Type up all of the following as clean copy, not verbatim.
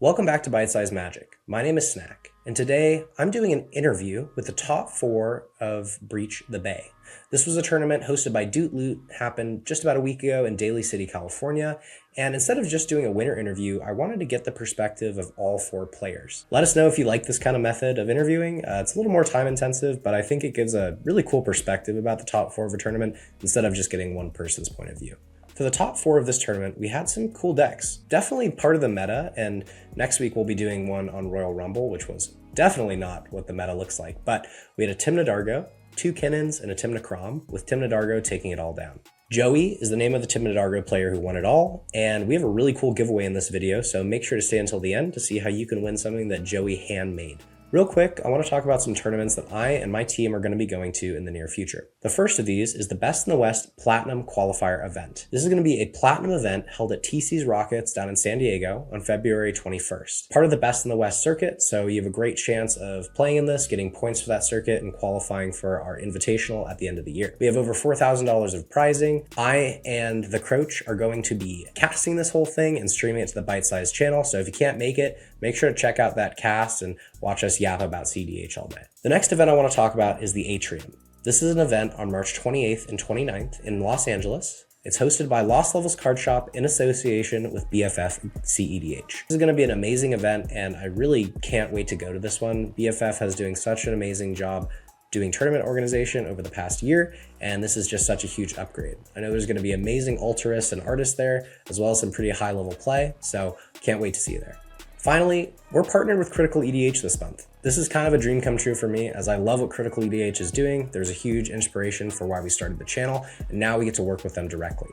Welcome back to Bite Size Magic. My name is Snack, and today I'm doing an interview with the top 4 of Breach the Bay. This was a tournament hosted by Doot Loot, happened just about a week ago in Daly City, California, and instead of just doing a winner interview, I wanted to get the perspective of all 4 players. Let us know if you like this kind of method of interviewing. It's a little more time intensive, but I think it gives a really cool perspective about the top 4 of a tournament instead of just getting one person's point of view. For the top 4 of this tournament, we had some cool decks. Definitely part of the meta, and next week we'll be doing one on Royal Rumble, which was definitely not what the meta looks like. But we had a Timna Dargo, 2 Kinnons, and a Timna Crom, with Timna Dargo taking it all down. Joey is the name of the Timna Dargo player who won it all, and we have a really cool giveaway in this video, so make sure to stay until the end to see how you can win something that Joey handmade. Real quick, I want to talk about some tournaments that I and my team are going to be going to in the near future. The first of these is the Best in the West Platinum Qualifier event. This is going to be a platinum event held at TC's Rockets down in San Diego on February 21st. Part of the Best in the West circuit, so you have a great chance of playing in this, getting points for that circuit, and qualifying for our invitational at the end of the year. We have over $4,000 of prizing. I and the Croach are going to be casting this whole thing and streaming it to the Bite Size channel, so if you can't make it, make sure to check out that cast and watch us yap about cEDH all day. The next event I want to talk about is the Atrium. This is an event on March 28th and 29th in Los Angeles. It's hosted by Lost Levels Card Shop in association with BFF cEDH. This is going to be an amazing event, and I really can't wait to go to this one. BFF has doing such an amazing job doing tournament organization over the past year, and this is just such a huge upgrade. I know there's going to be amazing altruists and artists there, as well as some pretty high-level play, so can't wait to see you there. Finally, we're partnered with Critical EDH this month. This is kind of a dream come true for me, as I love what Critical EDH is doing. There's a huge inspiration for why we started the channel, and now we get to work with them directly.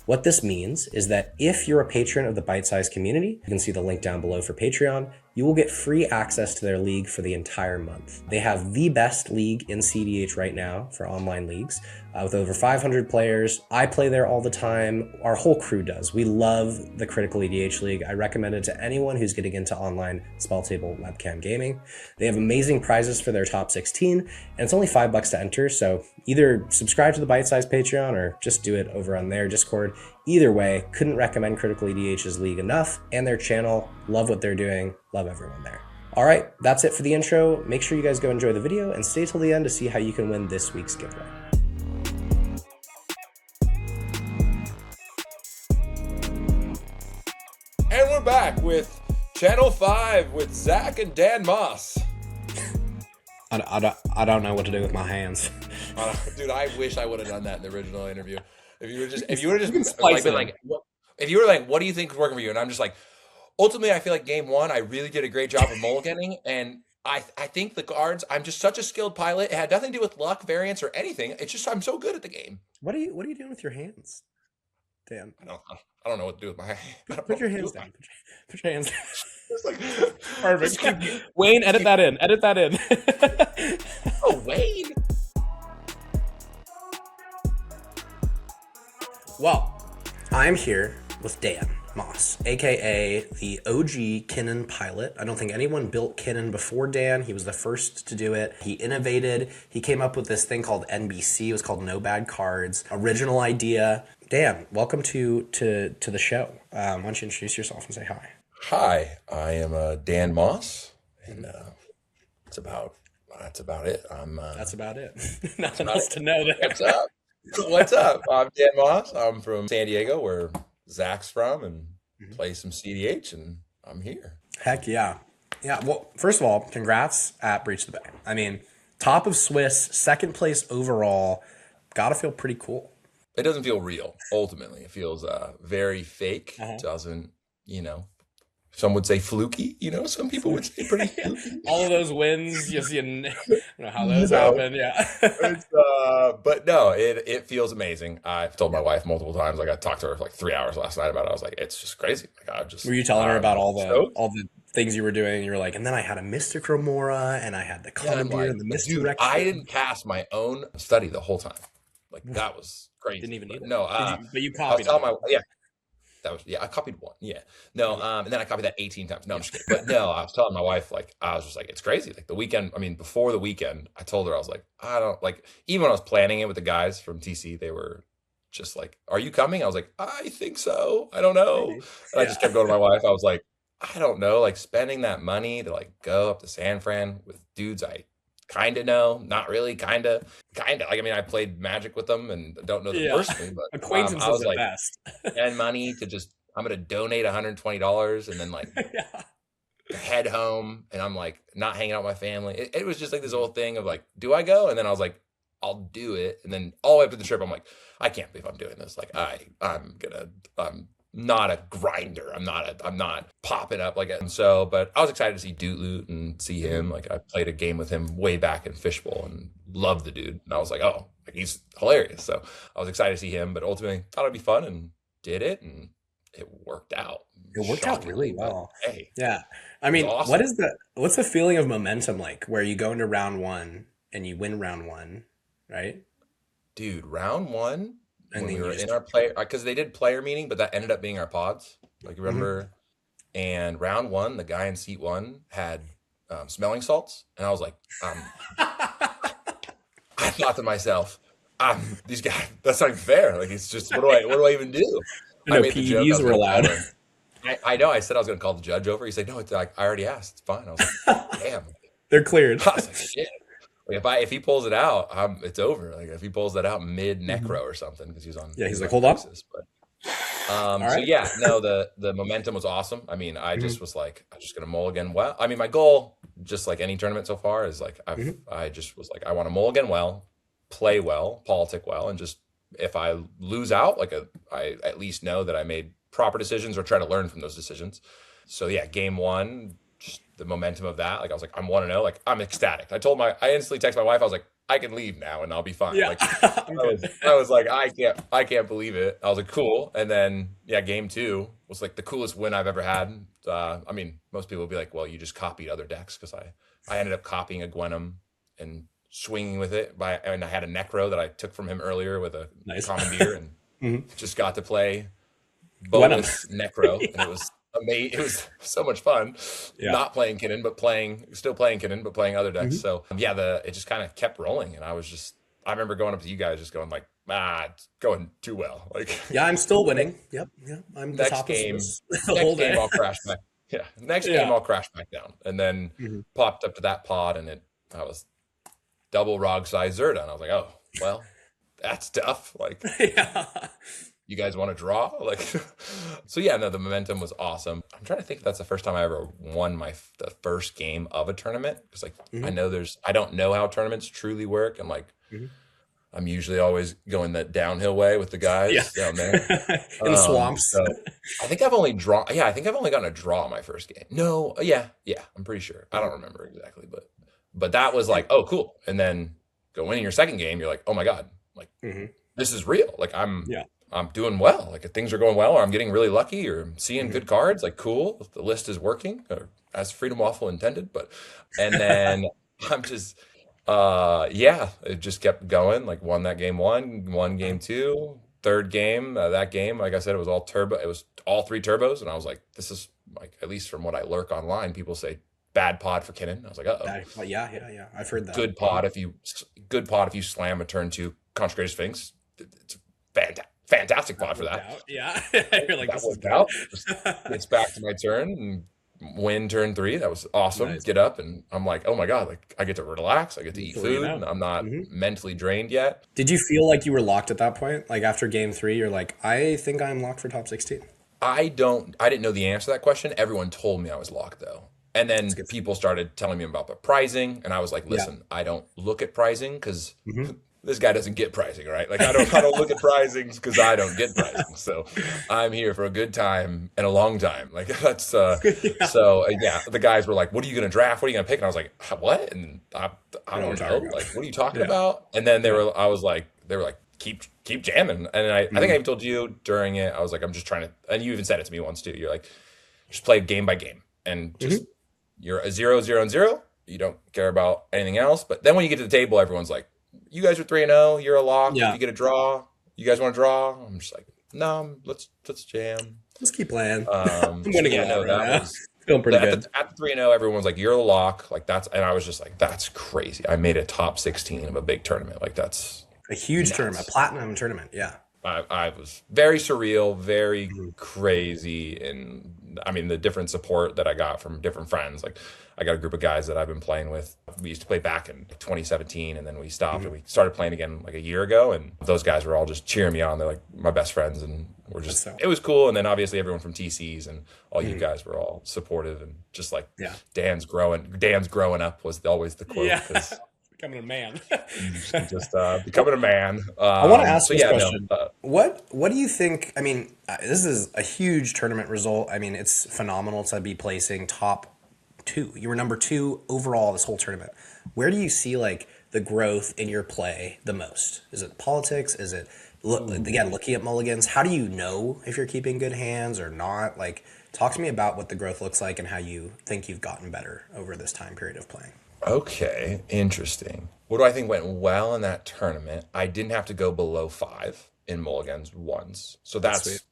What this means is that if you're a patron of the Bite Size community, you can see the link down below for Patreon, you will get free access to their league for the entire month. They have the best league in cEDH right now for online leagues, with over 500 players. I play there all the time. Our whole crew does. We love the Critical EDH League. I recommend it to anyone who's getting into online spell table webcam gaming. They have amazing prizes for their top 16, and it's only $5 to enter, so either subscribe to the Bite Size Patreon or just do it over on their Discord. Either way, couldn't recommend Critical EDH's league enough, and their channel. Love what they're doing. Love everyone there. All right, that's it for the intro. Make sure you guys go enjoy the video and stay till the end to see how you can win this week's giveaway. And we're back with Channel 5 with Zach and Dan Moss. I don't know what to do with my hands. Dude, I wish I would have done that in the original interview. If you would have just what do you think is working for you? And I'm just like, ultimately, I feel like game 1, I really did a great job of mulliganing, and I think the cards, I'm just such a skilled pilot. It had nothing to do with luck, variance, or anything. It's just I'm so good at the game. What are you doing with your hands, Dan? I don't know what to do with my hands. Put your hands down. Put your hands down. It's like, perfect. Wayne, edit that in. Edit that in. Oh, Wayne. Well, I'm here with Dan Moss, aka the OG Kinnon pilot. I don't think anyone built Kinnon before Dan. He was the first to do it. He innovated. He came up with this thing called NBC. It was called No Bad Cards. Original idea. Dan, welcome to the show. Why don't you introduce yourself and say hi? Hi, I am Dan Moss, and that's about it. That's about it. Nothing else to know there. What's up? What's up? I'm Dan Moss. I'm from San Diego, where Zach's from, and play some cEDH, and I'm here. Heck yeah. Yeah, well, first of all, congrats at Breach the Bay. I mean, top of Swiss, second place overall. Gotta feel pretty cool. It doesn't feel real, ultimately. It feels very fake. Doesn't, some would say fluky, some people would say pretty fluky. All of those wins, you know how those happen, yeah. But no, it feels amazing. I've told my wife multiple times, like I talked to her for like 3 hours last night about it. I was like, it's just crazy. Like were you telling her about all the things you were doing? You were like, and then I had a Mystic Remora, and I had the Commandeer and the Misdirection. I didn't cast my own study the whole time. Like that was crazy. Didn't even need it. No, but you copied it. I copied one. Yeah. No, and then I copied that 18 times. No, I'm just kidding. But no, I was telling my wife, like, I was just like, it's crazy. Like the weekend, before the weekend, I told her, I was like, I don't like, even when I was planning it with the guys from TC, they were just like, are you coming? I was like, I think so. I don't know. And I just kept going to my wife. I was like, I don't know, like spending that money to like go up to San Fran with dudes I kind of know, not really, kind of. Like, I mean, I played Magic with them and don't know them Yeah. personally, but I Acquaintances was at like, best. spend money to just, I'm going to donate $120 and then like Yeah. head home. And I'm like, not hanging out with my family. It was just like this whole thing of like, do I go? And then I was like, I'll do it. And then all the way up to the trip, I'm like, I can't believe I'm doing this. Like, I'm not a grinder. I'm not popping up like it. And so, but I was excited to see Doot Loot and see him. Like I played a game with him way back in Fishbowl and loved the dude. And I was like, oh, like he's hilarious. So I was excited to see him, but ultimately thought it'd be fun and did it. And it worked out. It worked out really well. Hey, Yeah. I mean, awesome. what's the feeling of momentum like where you go into round one and you win round one, right? Dude, round one, And when then we were you just in our player, because they did player meeting, but that ended up being our pods. Like, you remember? And round one, the guy in seat one had smelling salts. And I was like, I thought to myself, these guys, that's not fair. Like, it's just, what do I even do? I no made the joke. I PEDs was were gonna call allowed. him. I know. I said I was going to call the judge over. He said, no, it's like, I already asked. It's fine. I was like, damn. They're cleared. I was like, shit. Like, if he pulls it out, it's over. Like if he pulls that out mid necro or something, because he's on. Yeah, he's like, hold on. But All so right. yeah, no, the momentum was awesome. I mean, I just was like, I'm just gonna mulligan well. I mean, my goal, just like any tournament so far, is like I just was like, I want to mulligan well, play well, politic well, and just if I lose out, like I at least know that I made proper decisions or try to learn from those decisions. So yeah, game one, just the momentum of that, like I was like, I'm 1-0, like I'm ecstatic. I instantly text my wife, I was like, I can leave now and I'll be fine. Yeah. Like I was like, I can't believe it. I was like, cool. And then yeah, game two was like the coolest win I've ever had. I mean, most people would be like, well, you just copied other decks, because I ended up copying a Gwenum and swinging with it and I had a Necro that I took from him earlier with a Nice. Commandeer and just got to play Gwenum. bonus Necro, and it was amazing. It was so much fun. Yeah. Not playing Kinnan, but still playing Kinnan, but playing other decks. So yeah, it just kind of kept rolling, and I remember going up to you guys, just going like, it's going too well. Like Yeah, I'm still winning. Yep. I'm the next top game, of this the whole day. I'll crash back. Yeah, next game I'll crash back down, and then popped up to that pod, and I was double Rog size Zerda, and I was like, oh well, that's tough. Like. Yeah. You guys want to draw? Like, so yeah, no, the momentum was awesome. I'm trying to think if that's the first time I ever won the first game of a tournament. Because like, I don't know how tournaments truly work. And like, I'm usually always going that downhill way with the guys down there. In swamps. So I think I've only gotten a draw my first game. No, yeah, I'm pretty sure. I don't remember exactly, but that was like, oh, cool. And then go in your second game, you're like, oh my God, like this is real. Like I'm doing well. Like if things are going well, or I'm getting really lucky, or I'm seeing good cards, like cool, the list is working, or as Freedom Waffle intended. And then I'm just, it just kept going. Like won that game won game two, third game, that game, like I said, it was all turbo. It was all three turbos. And I was like, this is like, at least from what I lurk online, people say bad pod for Kinnan. I was like, uh-oh. Yeah. I've heard that. Good pod if you slam a turn two Consecrated Sphinx. It's fantastic pod for that. Yeah. You're like, that worked out. It's back to my turn and win turn three. That was awesome. Nice. Get up and I'm like, oh my God, like I get to relax. I get to eat food. And I'm not mentally drained yet. Did you feel like you were locked at that point? Like after game three, you're like, I think I'm locked for top 16. I didn't know the answer to that question. Everyone told me I was locked though. And then people started telling me about the pricing, and I was like, listen, I don't look at pricing because this guy doesn't get pricing, right? Like I don't look at pricing because I don't get pricing. So I'm here for a good time and a long time. Like that's so the guys were like, what are you gonna draft? What are you gonna pick? And I was like, what? And I don't know. Like, what are you talking about? And then they were like, keep jamming. And I think I even told you during it, I was like, I'm just trying to, and you even said it to me once too. You're like, just play game by game and just you're a 0-0-0. You don't care about anything else. But then when you get to the table, everyone's like, you guys are 3-0. You're a lock. If you get a draw, you guys want to draw? I'm just like, no, let's jam. Let's keep playing. I'm winning. That was feeling pretty good. At the 3-0, everyone's like, you're a lock. Like and I was just like, that's crazy. I made a top 16 of a big tournament. Like that's a huge tournament, a platinum tournament. Yeah. I was very surreal, very crazy, and I mean, the different support that I got from different friends. Like, I got a group of guys that I've been playing with. We used to play back in 2017, and then we stopped and we started playing again like a year ago. And those guys were all just cheering me on. They're like my best friends, and we're just, it was cool. And then obviously everyone from TCs and all you guys were all supportive, and just like Dan's growing up was always the quote. Becoming a man. Just becoming a man. I want to ask this question. What do you think? I mean, this is a huge tournament result. I mean, it's phenomenal to be placing top 2. You were number 2 overall this whole tournament. Where do you see like the growth in your play the most? Is it politics? Is it again looking at mulligans? How do you know if you're keeping good hands or not? Like, talk to me about what the growth looks like and how you think you've gotten better over this time period of playing. Okay, interesting. What do I think went well in that tournament? I didn't have to go below 5 in mulligans once. So that's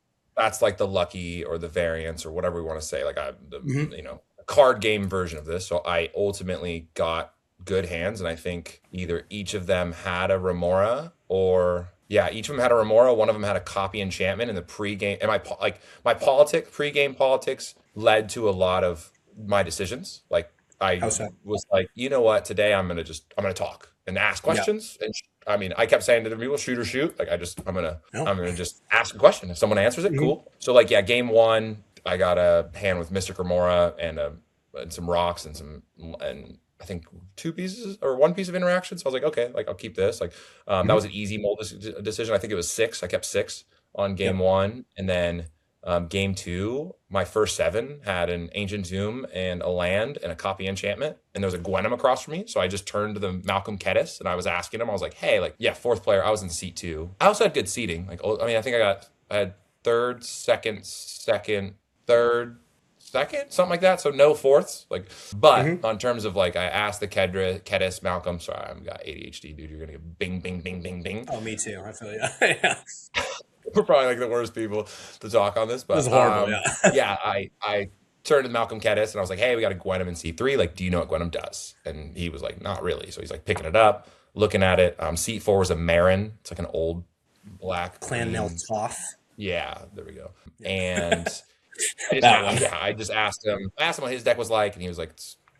like the lucky or the variance or whatever we want to say. Like you know, a card game version of this. So I ultimately got good hands, and I think either each of them had a remora or each of them had a remora. One of them had a copy enchantment in the pregame. And my pregame politics led to a lot of my decisions. Like, I was like, you know what, today I'm going to talk and ask questions. And I mean, I kept saying to the people, shoot or shoot. Like, I'm going to just ask a question. If someone answers it, cool. So like, game 1, I got a hand with Mystic Remora and some rocks and I think 2 pieces or 1 piece of interaction. So I was like, okay, like I'll keep this. Like, that was an easy mold decision. I think it was 6. I kept 6 on game 1. And then, game 2, my first 7 had an Ancient Tomb and a land and a copy enchantment, and there was a Gwenem across from me. So I just turned to the Malcolm Kedis and I was asking him. I was like, "Hey, like, 4th player." I was in seat 2. I also had good seating. Like, I mean, I think I had 3rd, 2nd, 3rd, 2nd, something like that. So no 4ths. Like, but on terms of like, I asked the Kedis, Malcolm. Sorry, I've got ADHD, dude. You're gonna get bing, bing, bing, bing, bing. Oh, me too. I feel you. We're probably like the worst people to talk on this, but it was horrible. I turned to Malcolm Kedis and I was like, "Hey, we got a Gwenem in C3. Like, do you know what Gwenem does?" And he was like, "Not really." So he's like picking it up, looking at it. Seat 4 was a Marin. It's like an old black Clan Nel Toth. Yeah, there we go. And I just asked him what his deck was like, and he was like,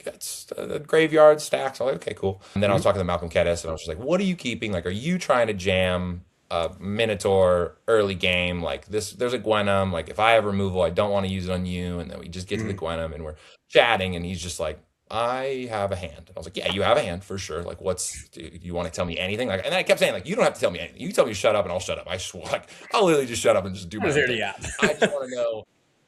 "It's graveyard stacks." I was like, "Okay, cool." And then I was talking to Malcolm Kedis, and I was just like, "What are you keeping? Like, are you trying to jam a Minotaur early game? Like, there's a Gwenem. Like, if I have removal, I don't want to use it on you." And then we just get to the Gwenem and we're chatting, and he's just like, "I have a hand." And I was like, "Yeah, you have a hand for sure. Like, do you want to tell me anything?" Like, and then I kept saying, like, "You don't have to tell me anything. You tell me to shut up and I'll shut up." I swear, like, I'll literally just shut up and just do my thing.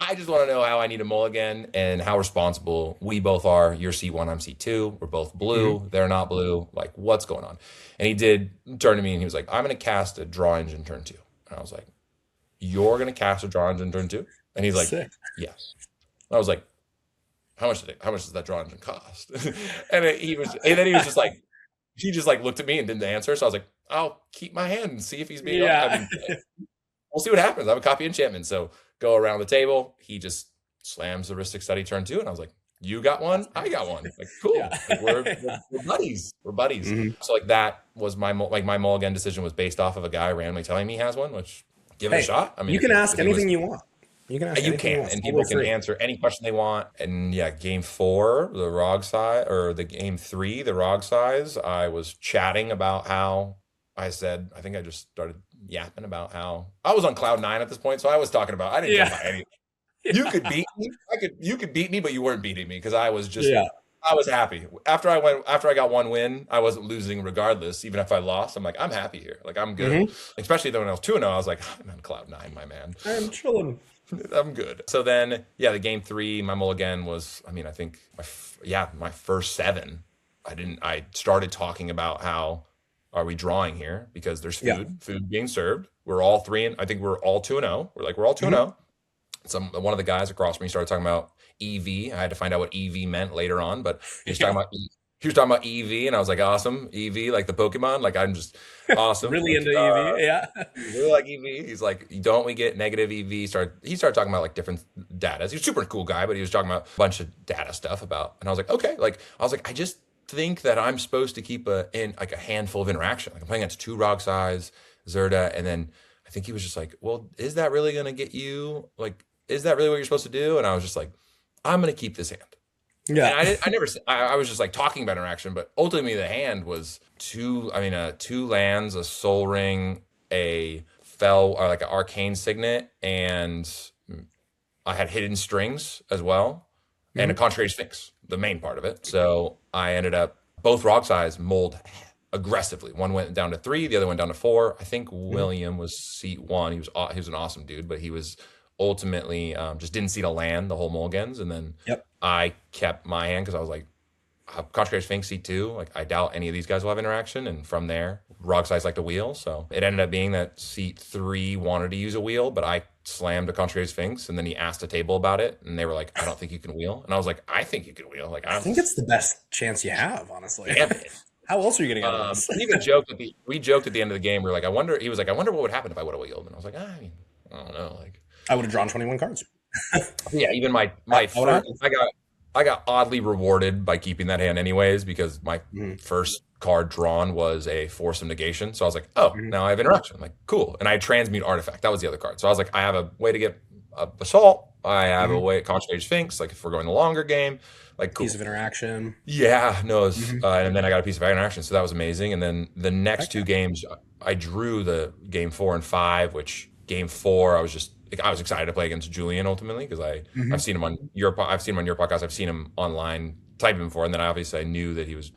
I just want to know how I need a mulligan and how responsible we both are. You're C1, I'm C2. We're both blue. They're not blue. Like, what's going on? And he did turn to me and he was like, "I'm going to cast a draw engine turn 2. And I was like, "You're going to cast a draw engine turn 2? And he's like, "Sick." Yes. I was like, how much does that draw engine cost?" And then he was just like, he just like looked at me and didn't answer. So I was like, "I'll keep my hand and see if he's being, I mean, we'll see what happens. I have a copy enchantment." So go around the table. He just slams the Ristic Study turn 2. And I was like, "You got one? I got one." Like, cool. Like, we're buddies. We're buddies. So like, that was my mulligan decision was based off of a guy randomly telling me he has one, which give it a shot. I mean, you can ask anything you want. And people can answer any question they want. And game 4, the ROG size, or the game 3, the ROG size, I was chatting about how I think I just started yapping about how I was on cloud 9 at this point. So I was talking about, I didn't care about anything. You could beat me. You could beat me, but you weren't beating me because I was just, I was happy. After I got 1 win, I wasn't losing regardless. Even if I lost, I'm like, I'm happy here. Like, I'm good. Especially when I was 2-0, I was like, "I'm on cloud 9, my man. I'm chilling. I'm good." So then, the game 3, my mulligan was, I mean, I think, my first 7. I started talking about how are we drawing here because there's food being served. We're all 3, and I think we're all 2-0. We're all 2-0. One of the guys across from me started talking about EV. I had to find out what EV meant later on, but he was talking about EV, and I was like, "Awesome, EV, like the Pokemon." Like, I'm just awesome. Really into EV, really like EV. He's like, "Don't we get negative EV?" He started talking about like different data. He's a super cool guy, but he was talking about a bunch of data stuff about, and I was like, okay. Like, I was like, I just think that I'm supposed to keep a handful of interaction. Like, I'm playing against 2 ROG size, Zerda, and then I think he was just like, "Well, is that really going to get you? Like, is that really what you're supposed to do? And I was just like, I'm going to keep this hand. Yeah. And I was just like talking about interaction, but ultimately the hand was two lands, a soul ring, a fell, or like an arcane signet, and I had hidden strings as well, and a contrary sphinx, the main part of it. So I ended up, both rock size mold aggressively. One went down to 3, the other went down to 4. I think William was seat 1. He was an awesome dude, but he was ultimately just didn't seat a land the whole mulligans. And then I kept my hand because I was like, Contrary Sphinx seat 2. Like, I doubt any of these guys will have interaction. And from there, rock size liked a wheel. So it ended up being that seat 3 wanted to use a wheel, but I slammed a Contrary Sphinx, and then he asked a table about it, and they were like, I don't think you can wheel. And I was like, I think you can wheel. Like, I think it's the best chance you have, honestly. Damn it. How else are you getting out of this? We joked at the end of the game. We were like, he was like, I wonder what would happen if I would have wheeled. And I was like, I don't know. Like, I would have drawn 21 cards. Yeah, even my first, I got oddly rewarded by keeping that hand anyways, because my first card drawn was a Force of Negation. So I was like, now I have interaction. I'm like, cool. And I transmute Artifact. That was the other card. So I was like, I have a way to get Assault. I have a way, Concentrated Sphinx, like if we're going the longer game, like cool. Piece of interaction. Yeah, no, it was, and then I got a piece of interaction. So that was amazing. And then the next 2 games, I drew the game 4 and 5, which game 4, I was excited to play against Julian ultimately, because I've seen him on your podcast. I've seen him online typing before, and then I knew that he was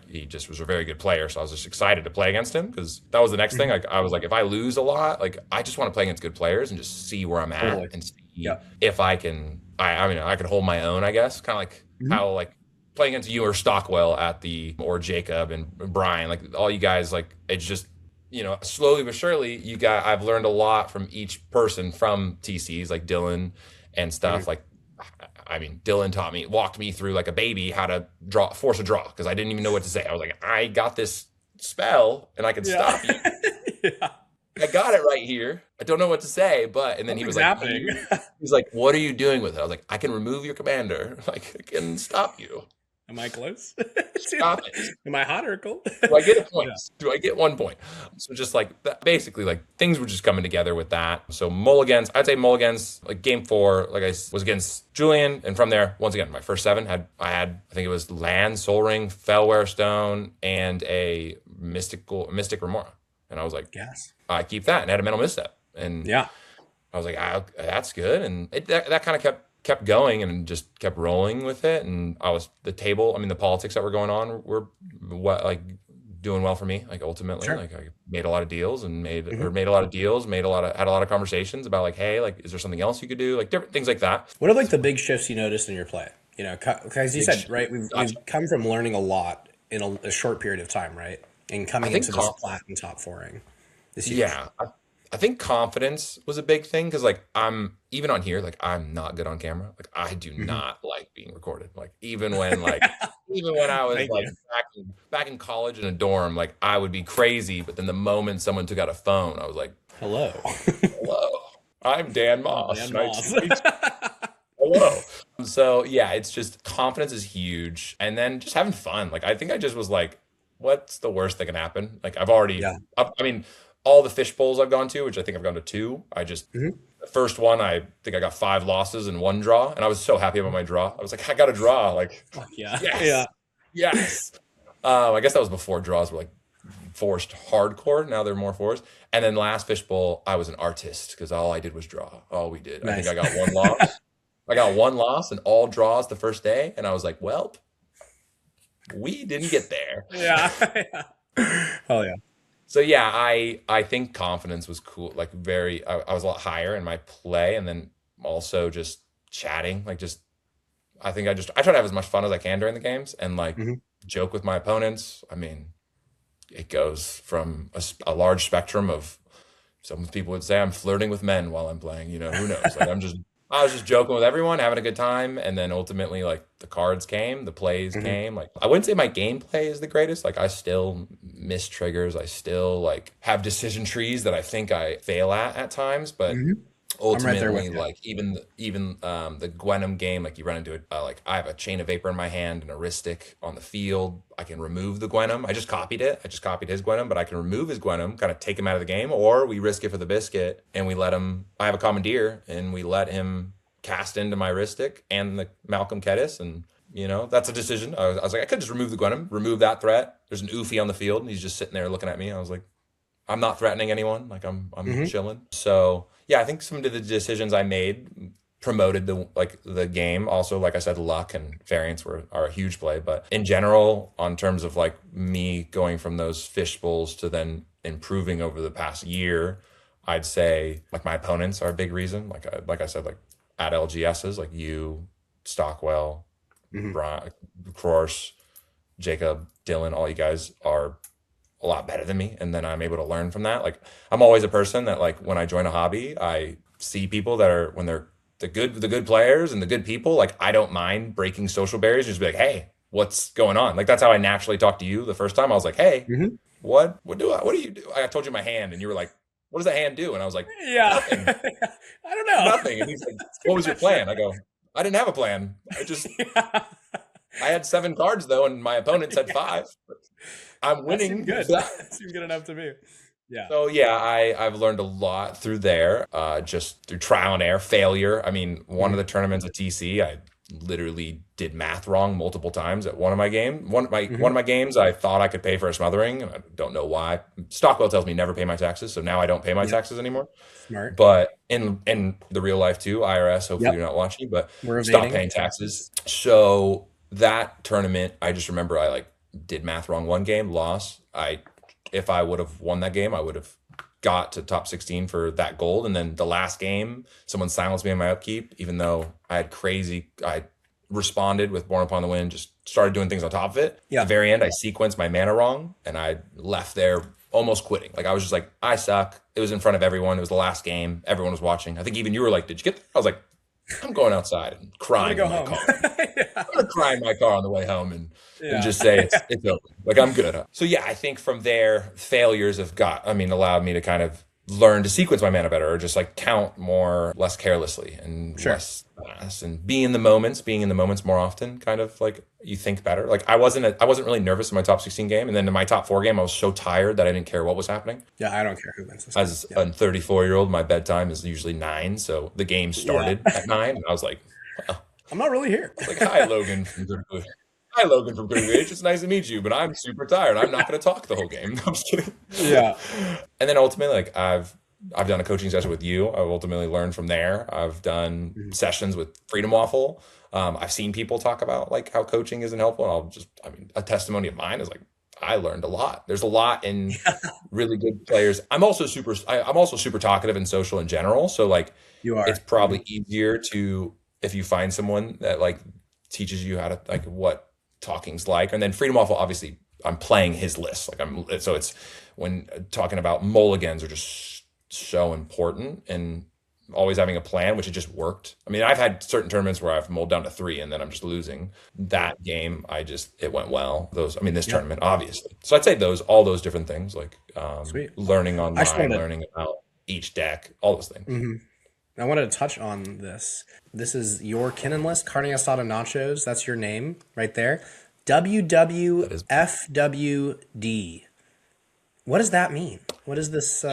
he just was a very good player. So I was just excited to play against him, because that was the next thing. Like, I was like, if I lose a lot, like, I just want to play against good players and just see where I'm at and see if I can. I can hold my own, I guess. Kind of like how like playing against you or Stockwell or Jacob and Brian, like all you guys, like it's just. Slowly but surely, I've learned a lot from each person from TCs, like Dylan and stuff. Like, I mean, Dylan walked me through like a baby how to force a draw, because I didn't even know what to say. I was like, I got this spell and I can stop you. I got it right here. I don't know what to say, and then he was like, he's like, what are you doing with it? I was like, I can remove your commander. Like, I can stop you. Am I close? Stop it. Am I hot or cold? Do I get a point? Do I get 1 point? So just like that, basically, like things were just coming together with that. So mulligans, I'd say mulligans, like game 4, like I was against Julian. And from there, once again, my first 7 I think it was land, soul ring, fellware stone, and a mystic remora. And I was like, yes, I keep that, and I had a mental misstep. And I was like, that's good. And that kind of kept going and just kept rolling with it. And the politics that were going on were doing well for me. Like ultimately, like I made a lot of deals and had a lot of conversations about like, hey, like, is there something else you could do? Like different things like that. What are like the big shifts you noticed in your play? Because you said, right, we've come from learning a lot in a short period of time, right? And coming into this flat and top 4ing. Yeah. I think confidence was a big thing, because like I'm even on here, like I'm not good on camera. Like I do not like being recorded. Like even when I was back in college in a dorm, like I would be crazy. But then the moment someone took out a phone, I was like, hello, I'm Dan Moss. Hello. So yeah, it's just confidence is huge, and then just having fun. Like I think I just was like, what's the worst that can happen? Like I've already, I mean. All the fish bowls I've gone to, which I think I've gone to 2. The first one, I think I got 5 losses and 1 draw, and I was so happy about my draw. I was like, I got a draw. Like, yes. I guess that was before draws were like forced hardcore. Now they're more forced. And then last fish bowl, I was an artist, because all I did was draw. All we did. Nice. I think I got 1 loss. I got 1 loss and all draws the first day, and I was like, well, we didn't get there. Oh yeah. So yeah, I think confidence was cool. Like I was a lot higher in my play, and then also just chatting. Like I try to have as much fun as I can during the games, and like joke with my opponents. I mean, it goes from a large spectrum of. Some people would say I'm flirting with men while I'm playing. Who knows? Like I was just joking with everyone, having a good time, and then ultimately, like, the cards came, the plays came. Like, I wouldn't say my gameplay is the greatest. Like, I still miss triggers. I still, like, have decision trees that I think I fail at times. But I'm right there with ultimately, you. like even the Gwenum game, like you run into it, like I have a chain of vapor in my hand and a wrist stick on the field. I can remove the Gwenum. I just copied it. I just copied his Gwenum, but I can remove his Gwenum, kind of take him out of the game, or we risk it for the biscuit and we let him. I have a commandeer and we let him cast into my wrist stick and the Malcolm Kedis, and that's a decision. I was like, I could just remove the Gwenum, remove that threat. There's an Oofy on the field and he's just sitting there looking at me. I was like, I'm not threatening anyone. Like I'm chilling. So yeah, I think some of the decisions I made promoted the game. Also, like I said, luck and variance are a huge play. But in general, on terms of like me going from those fish bowls to then improving over the past year, I'd say like my opponents are a big reason. Like I said, like at LGSs, like you, Stockwell, Brian, Cross, Jacob, Dylan, all you guys are a lot better than me, and then I'm able to learn from that. Like I'm always a person that like when I join a hobby, I see people that are when they're the good players and the good people, like I don't mind breaking social barriers, just be like, hey, what's going on? Like that's how I naturally talked to you the first time. I was like, hey, what do you do? I told you my hand and you were like, what does that hand do? And I was like, nothing. I don't know. Nothing. And he's like, what was your plan? I go, I didn't have a plan. I just I had 7 cards though, and my opponents had 5. I'm winning. That seems good enough to me. Yeah. So yeah, I've learned a lot through there, just through trial and error, failure. I mean, one of the tournaments at TC, I literally did math wrong multiple times at one of my games. One of my games, I thought I could pay for a smothering, and I don't know why. Stockwell tells me never pay my taxes, so now I don't pay my taxes anymore. Smart. But in the real life too, IRS. Hopefully you're not watching, but stop paying taxes. So that tournament, I just remember I like did math wrong one game, lost. If I would have won that game, I would have got to top 16 for that gold. And then the last game, someone silenced me in my upkeep, even though I responded with Born Upon the Wind, just started doing things on top of it. At the very end, I sequenced my mana wrong and I left there almost quitting. Like I was just like, I suck. It was in front of everyone. It was the last game. Everyone was watching. I think even you were like, did you get there? I was like, I'm going outside and crying in my car. I'm going to cry in my car on the way home and just say it's over. Like I'm good. So yeah, I think from there, failures have allowed me to kind of learn to sequence my mana better, or just like count less carelessly and less fast, and being in the moments more often, kind of like you think better. Like I wasn't really nervous in my top 16 game, and then in my top 4 game, I was so tired that I didn't care what was happening. Yeah, I don't care who wins this. As a 34-year-old, my bedtime is usually 9, so the game started at 9, and I was like, well, I'm not really here. Like, hi, Logan from Doot Loot. Hi, Logan from Doot Loot. It's nice to meet you, but I'm super tired. I'm not going to talk the whole game. No, I'm just kidding. Yeah. And then ultimately, like I've done a coaching session with you. I've ultimately learned from there. I've done sessions with Freedom Waffle. I've seen people talk about like how coaching isn't helpful. And a testimony of mine is like, I learned a lot. There's a lot in really good players. I'm also super talkative and social in general. So like, it's probably easier if you find someone that like teaches you how to like what talking's like. And then Freedom Waffle, obviously I'm playing his list. So it's when talking about mulligans are just so important, and always having a plan, which it just worked. I mean, I've had certain tournaments where I've mulled down to 3 and then I'm just losing. That game, it went well. This tournament, obviously. So I'd say all those different things, like learning online, learning about each deck, all those things. I wanted to touch on this. This is your Kinnan list, Carne Asada Nachos. That's your name right there. WWFWD. What does that mean? What is this?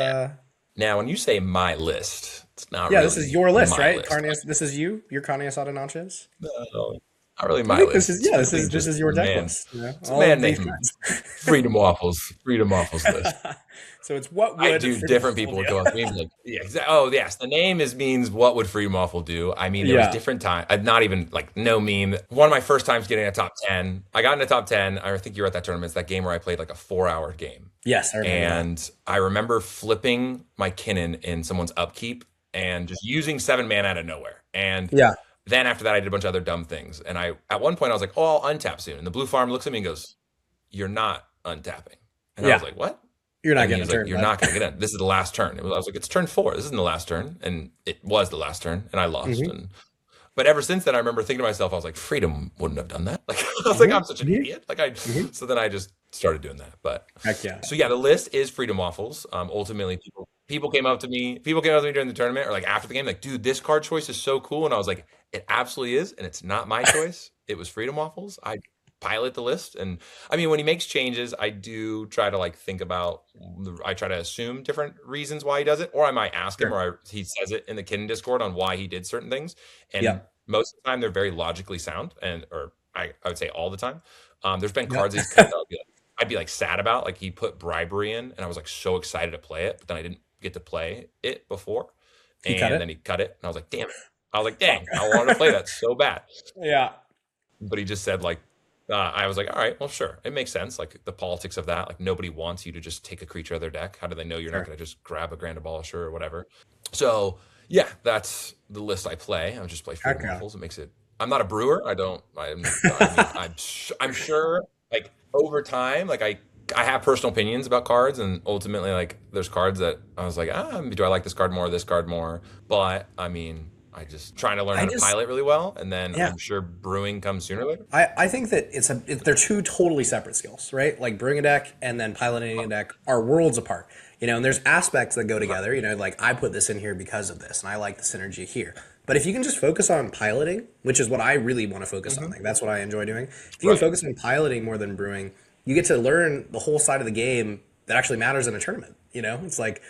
Now, when you say my list, it's not really. Yeah, this is your list, right? This is you? Your Carne Asada Nachos? No, not really my list. This is your deck list. It's a man named Freedom Waffles list. So it's what would different people would go up to me and be like, oh yes, the name means what would Freedom Waffle do? I mean, there was different times. Not even like no meme. One of my first times getting a top 10. I got in the top 10. I think you were at that tournament. It's that game where I played like a 4-hour game. Yes, I remember. And I remember flipping my Kinnan in someone's upkeep and just using 7 mana out of nowhere. And then after that, I did a bunch of other dumb things. And at one point I was like, oh, I'll untap soon. And the blue farm looks at me and goes, you're not untapping. And I was like, what? You're not getting a turn. You're not going to get in. This is the last turn. I was like, it's turn 4. This isn't the last turn. And it was the last turn. And I lost. But ever since then, I remember thinking to myself, I was like, Freedom wouldn't have done that. Like, I was like, I'm such an idiot. Like So then I just started doing that. But heck yeah. So yeah, the list is Freedom Waffles. Ultimately, people People came up to me during the tournament or like after the game, like, dude, this card choice is so cool. And I was like, it absolutely is. And it's not my choice. It was Freedom Waffles. I pilot the list. And I mean, when he makes changes, I do try to like think about, I try to assume different reasons why he does it, or I might ask him, or he says it in the Kitten Discord on why he did certain things. And most of the time they're very logically sound, or I would say all the time. There's been cards he's cut that I'd be like sad about, like he put bribery in and I was like so excited to play it, but then I didn't get to play it before. And then he cut it and I was like, damn it. I was like, dang, I wanted to play that so bad. Yeah. But he just said like, I was like, all right, well, sure. It makes sense. Like the politics of that, like nobody wants you to just take a creature out of their deck. How do they know you're not going to just grab a Grand Abolisher or whatever? So yeah, that's the list I play. I just play Freedom Waffles. It makes it, I'm not a brewer. I'm sure like over time, like I have personal opinions about cards, and ultimately like there's cards that I was like, do I like this card more, this card more? But I mean, I just trying to learn how to pilot really well, and then I'm sure brewing comes sooner or later. I think that they're two totally separate skills, right? Like brewing a deck and then piloting a deck are worlds apart, you know, and there's aspects that go together, you know, like I put this in here because of this, and I like the synergy here. But if you can just focus on piloting, which is what I really want to focus on, like that's what I enjoy doing. If you can focus on piloting more than brewing, you get to learn the whole side of the game that actually matters in a tournament. You know, it's like,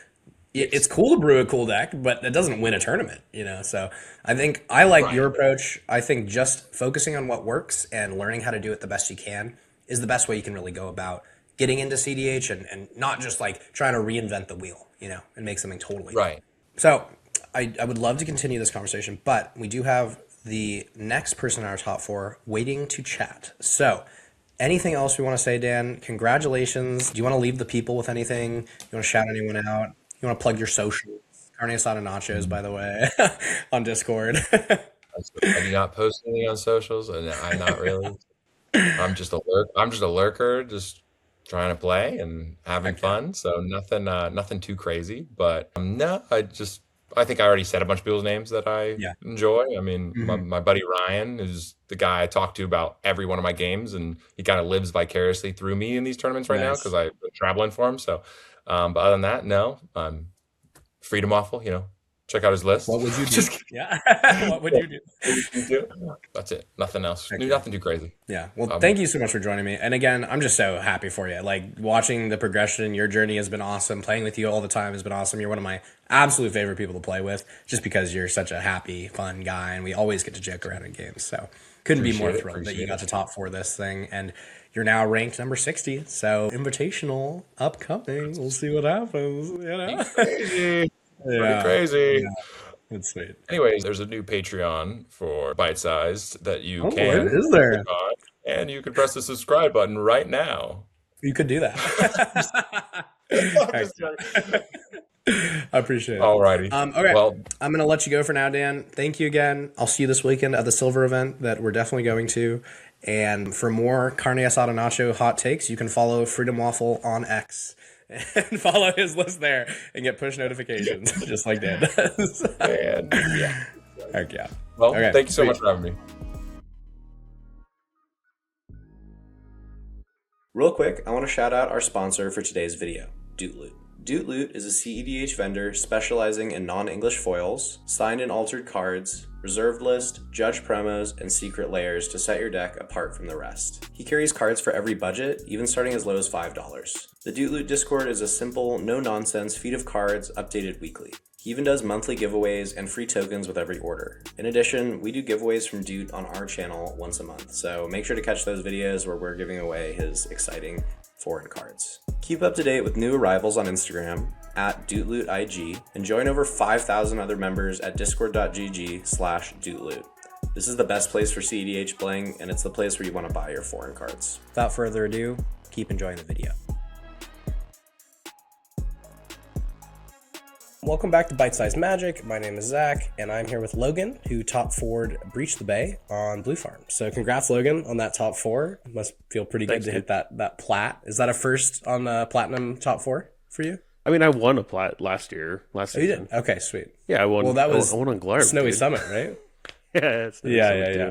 it's cool to brew a cool deck, but it doesn't win a tournament, you know? So I think I like your approach. I think just focusing on what works and learning how to do it the best you can is the best way you can really go about getting into cEDH and not just like trying to reinvent the wheel, you know, and make something totally new. So I would love to continue this conversation, but we do have the next person in our top 4 waiting to chat. So anything else we want to say, Dan? Congratulations. Do you want to leave the people with anything? You want to shout anyone out? You want to plug your socials? Carne Asada Nachos, by the way, on Discord. I do not post anything on socials, and I'm not really. I'm just a lurker, just trying to play and having fun. So nothing too crazy. But no, I think I already said a bunch of people's names that I enjoy. I mean, my buddy Ryan is the guy I talk to about every one of my games, and he kind of lives vicariously through me in these tournaments right now because I've been traveling for him. So, but other than that, no. Freedom Waffle, you know, check out his list. What would you do? What would you do? That's it. Nothing else. Nothing too crazy. Yeah. Well, thank you so much for joining me. And again, I'm just so happy for you. Like watching the progression, your journey has been awesome. Playing with you all the time has been awesome. You're one of my absolute favorite people to play with just because you're such a happy, fun guy. And we always get to joke around in games. So couldn't be more thrilled that you got to top 4 this thing. And you're now ranked number 60. So invitational upcoming. We'll see what happens. You know? Crazy. Pretty crazy. Yeah. That's sweet. Anyways, there's a new Patreon for Bite Sized that you What can. is there? And you can press the subscribe button right now. You could do that. I appreciate it. Alrighty. Okay. Well, I'm going to let you go for now, Dan. Thank you again. I'll see you this weekend at the Silver event that we're definitely going to. And for more Carne Asada Nacho hot takes, you can follow Freedom Waffle on X and follow his list there and get push notifications, just like Dan does. And yeah. Heck yeah. Well, thank you so much for having me. Real quick, I want to shout out our sponsor for today's video, Doot Loot. Doot Loot is a cEDH vendor specializing in non-English foils, signed and altered cards, reserved list, judge promos, and secret layers to set your deck apart from the rest. He carries cards for every budget, even starting as low as $5. The Doot Loot Discord is a simple, no-nonsense feed of cards updated weekly. He even does monthly giveaways and free tokens with every order. In addition, we do giveaways from Doot on our channel once a month, so make sure to catch those videos where we're giving away his exciting foreign cards. Keep up to date with new arrivals on Instagram at DootLootIG and join over 5,000 other members at discord.gg/DootLoot. This is the best place for cEDH playing, and it's the place where you want to buy your foreign cards. Without further ado, keep enjoying the video. Welcome back to Bite Size Magic. My name is Zach, and I'm here with Logan, who top 4'd Breach the Bay on Blue Farm. So congrats, Logan, on that top 4. Must feel pretty good to hit that plat. Is that a first on the Platinum top 4 for you? I mean, I won a plat last season. You did? Okay, sweet. Yeah, I won. Well, that was I won on Glarb, Snowy Summit, right? Yeah, it's yeah.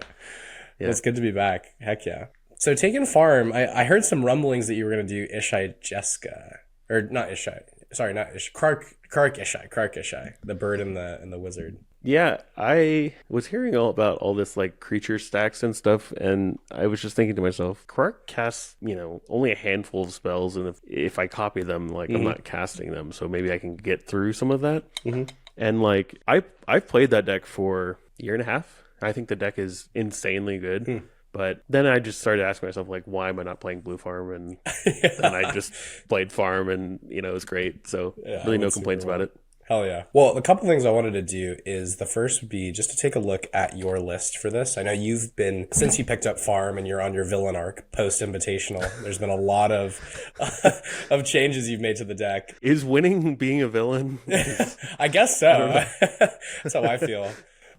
Well, it's good to be back. Heck yeah. So taking farm, I heard some rumblings that you were going to do Ishai Jeska. Or not Ishai. sorry, not Kark Ishai, the bird and the wizard. Yeah, I was hearing all about all this like creature stacks and stuff, and I was just thinking to myself, Quark casts, only a handful of spells, and if I copy them, like I'm not casting them, so maybe I can get through some of that. And like I've played that deck for a year and a half. I think the deck is insanely good. But then I just started asking myself, like, why am I not playing Blue Farm? And then I just played Farm, and it was great. So really no complaints about it. Hell yeah. Well, a couple things I wanted to do is the first would be just to take a look at your list for this. I know you've been, since you picked up Farm and you're on your villain arc post-invitational, there's been a lot of of changes you've made to the deck. Is winning being a villain? I guess so. That's how I feel.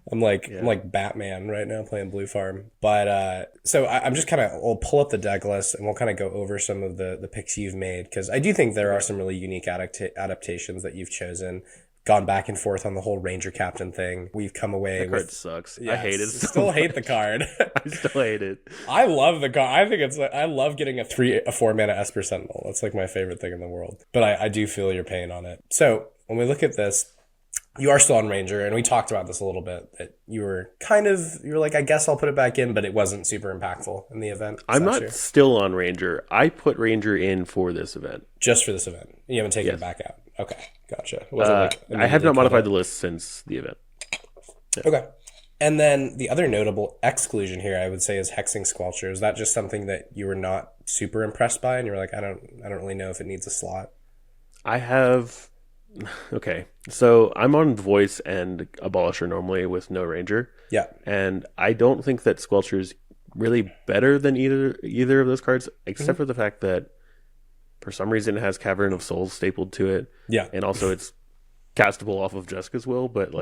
I'm like Batman right now playing Blue Farm. But so I'm just we'll pull up the deck list and we'll kind of go over some of the picks you've made, because I do think there are some really unique adaptations that you've chosen. Gone back and forth on the whole Ranger Captain thing. We've come away that card sucks. Yeah, I hate it. Still hate the card. I still hate it. I love the card. I think I love getting a 4 mana Esper Sentinel. That's like my favorite thing in the world. But I do feel your pain on it. So when we look at this, you are still on Ranger, and we talked about this a little bit, that you were like, I guess I'll put it back in, but it wasn't super impactful in the event. I'm not still on Ranger. I put Ranger in for this event. Just for this event. You haven't taken it back out. Okay, gotcha. I have not modified the list since the event. Yeah. Okay. And then the other notable exclusion here, I would say, is Hexing Squelcher. Is that just something that you were not super impressed by, and you were like, I don't really know if it needs a slot? I have... Okay, so I'm on Voice and Abolisher normally with no Ranger. Yeah. And I don't think that Squelcher is really better than either of those cards, except for the fact that for some reason it has Cavern of Souls stapled to it. Yeah. And also it's castable off of Jessica's Will, but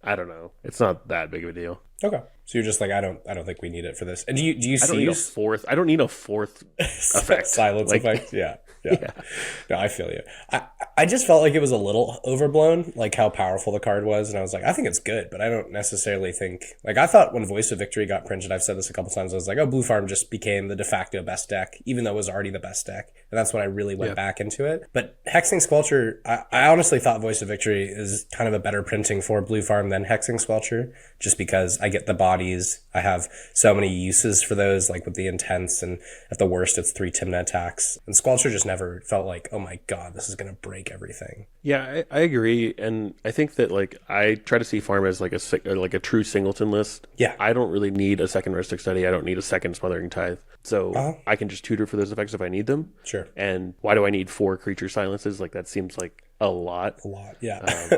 I don't know. It's not that big of a deal. Okay. So you're just like, I don't think we need it for this. And do you see I don't need a fourth effect. Silence effect. Yeah. No, I feel you. I just felt like it was a little overblown, like how powerful the card was, and I was like, I think it's good, but I don't necessarily think, like, I thought when Voice of Victory got printed, I've said this a couple times, I was like, oh, Blue Farm just became the de facto best deck, even though it was already the best deck, and that's when I really went back into it. But Hexing Squelcher, I honestly thought Voice of Victory is kind of a better printing for Blue Farm than Hexing Squelcher, just because I get the bodies, I have so many uses for those, like with the Intense, and at the worst, it's 3 Tymna attacks, and Squelcher just never felt like, oh my god, this is going to break everything. Yeah, I agree, and I think that like I try to see Farm as like a true singleton list. Yeah, I don't really need a second Rustic Study. I don't need a second Smothering Tithe, so I can just tutor for those effects if I need them. Sure. And why do I need 4 creature silences? Like that seems like a lot. Yeah.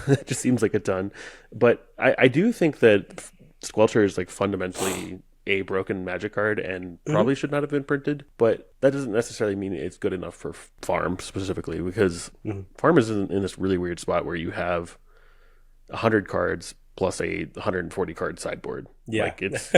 It just seems like a ton. But I do think that Squelcher is like fundamentally a broken Magic card and probably should not have been printed, but that doesn't necessarily mean it's good enough for Farm specifically, because Farm is in this really weird spot where you have 100 cards plus a 140 card sideboard. Yeah. Like it's